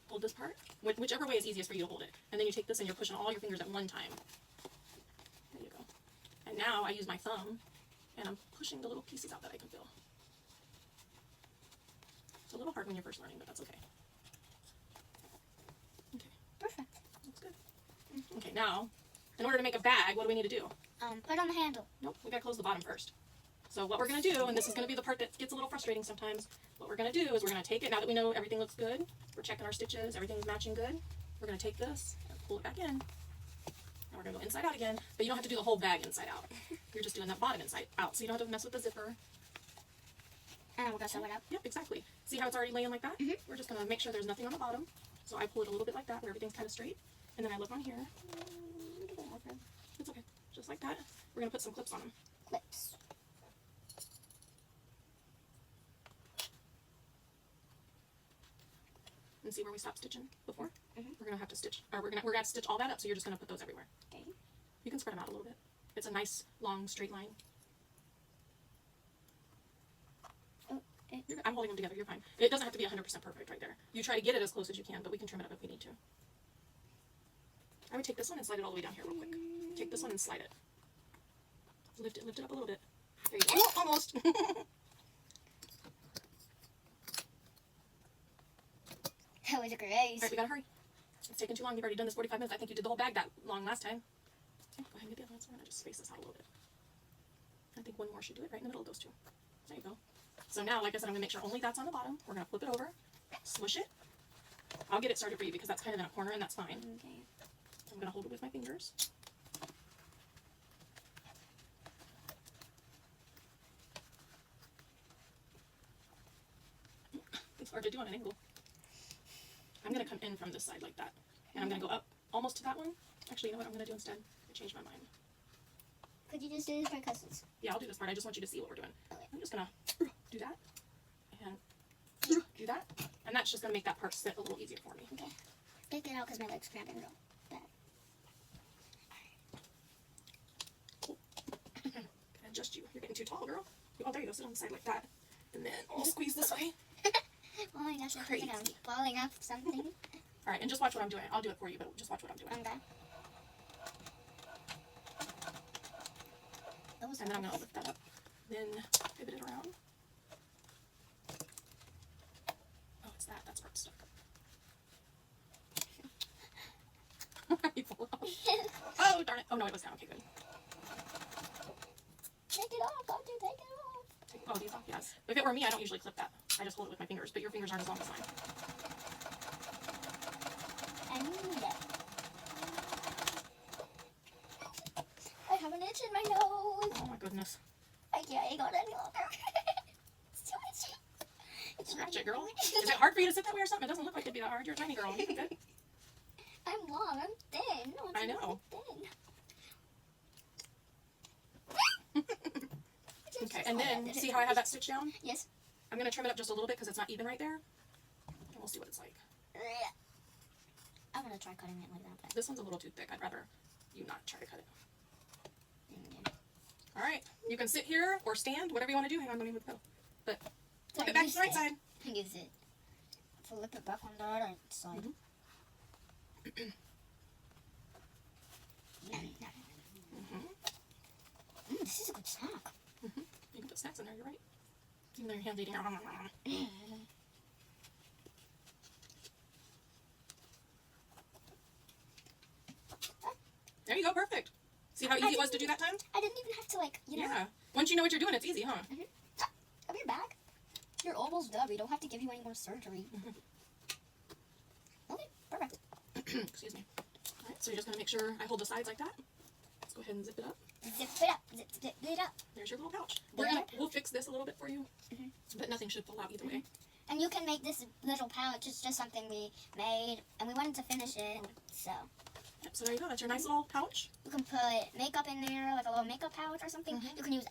Hold this part. Whichever way is easiest for you to hold it. And then you take this and you're pushing all your fingers at one time. There you go. And now I use my thumb and I'm pushing the little pieces out that I can feel. It's a little hard when you're first learning, but that's okay. Okay. Perfect. Looks good. Okay, now, in order to make a bag, what do we need to do? Put on the handle. Nope, we gotta close the bottom first. So what we're gonna do, and this is gonna be the part that gets a little frustrating sometimes, what we're gonna do is we're gonna take it, now that we know everything looks good, we're checking our stitches, everything's matching good, we're gonna take this and pull it back in, and we're gonna go inside out again, but you don't have to do the whole bag inside out. You're just doing that bottom inside out, so you don't have to mess with the zipper. And we're going to sew it up. Yep, exactly. See how it's already laying like that? We're just gonna make sure there's nothing on the bottom. So I pull it a little bit like that, where everything's kind of straight, and then I look on here. It's okay, just like that. We're gonna put some clips on them. Clips. And see where we stopped stitching before? Mhm. We're gonna have to stitch, or we're gonna have to stitch all that up, so you're just gonna put those everywhere. Okay. You can spread them out a little bit. It's a nice, long, straight line. I'm holding them together. You're fine. It doesn't have to be 100% perfect right there. You try to get it as close as you can, but we can trim it up if we need to. I would take this one and slide it all the way down here real quick. Take this one and slide it. Lift it up a little bit. There you go. Oh, almost. That was great. Alright, we gotta hurry. It's taking too long. You've already done this 45 minutes. I think you did the whole bag that long last time. Okay, go ahead and get the other ones. We're gonna just space this out a little bit. I think one more should do it right in the middle of those two. There you go. So now, like I said, I'm gonna make sure only that's on the bottom. We're gonna flip it over, smush it. I'll get it started for you because that's kind of in a corner and that's fine. Okay. I'm gonna hold it with my fingers. It's hard to do on an angle. I'm gonna come in from this side like that, and I'm gonna go up almost to that one. Actually, you know what I'm gonna do instead? I changed my mind. Could you just do this for cousins? Yeah, I'll do this part. I just want you to see what we're doing. Okay. I'm just gonna do that and do that, and that's just gonna make that part sit a little easier for me. Okay. Take it out because my leg's cramping real bad. Cool. Can I adjust you? You're getting too tall, girl. Oh, there you go. Sit on the side like that, and then I'll squeeze this way. Oh my gosh, I think I'm falling off something. All right, and just watch what I'm doing. I'll do it for you, but just watch what I'm doing. Okay. And then I'm gonna lift that up, then pivot it around. Oh, it's that. That's where it's stuck. You pull it off. Oh, darn it. Oh, no, it was down. Okay, good. Take it off, don't you take it off. Oh, these off? Yes. If it were me, I don't usually clip that. I just hold it with my fingers, but your fingers aren't as long as mine. I need it. I have an itch in my nose. Oh, my goodness. I can't go any longer. It's too itchy. Scratch it, girl. Is it hard for you to sit that way or something? It doesn't look like it'd be that hard. You're a tiny girl. You good? I'm long, I'm thin. No, I know. Thin. Okay, and then, see how I have that stitch down? Yes. I'm going to trim it up just a little bit because it's not even right there. And we'll see what it's like. I'm going to try cutting it like that. But... This one's a little too thick. I'd rather you not try to cut it. Okay. All right. You can sit here or stand, whatever you want to do. Hang on, let me move the pedal. But flip Sorry, it back to use the right it. side. Use it. Flip it back on the right side. This is a good snack. You can put snacks in there, you're right. Even though your hand's eating. There you go, perfect. See how easy it was to do that time? I didn't even have to, like, you know. Yeah. Once you know what you're doing, it's easy, huh? Have your back. You're almost done. We don't have to give you any more surgery. Okay, perfect. Excuse me. All right, so you're just going to make sure I hold the sides like that. Let's go ahead and zip it up. Zip it up. Zip it up. There's your little pouch. There. We'll fix this a little bit for you, but nothing should fall out either way. And you can make this little pouch. It's just something we made, and we wanted to finish it, so. Yep, so there you go. That's your nice little pouch. You can put makeup in there, like a little makeup pouch or something. You can use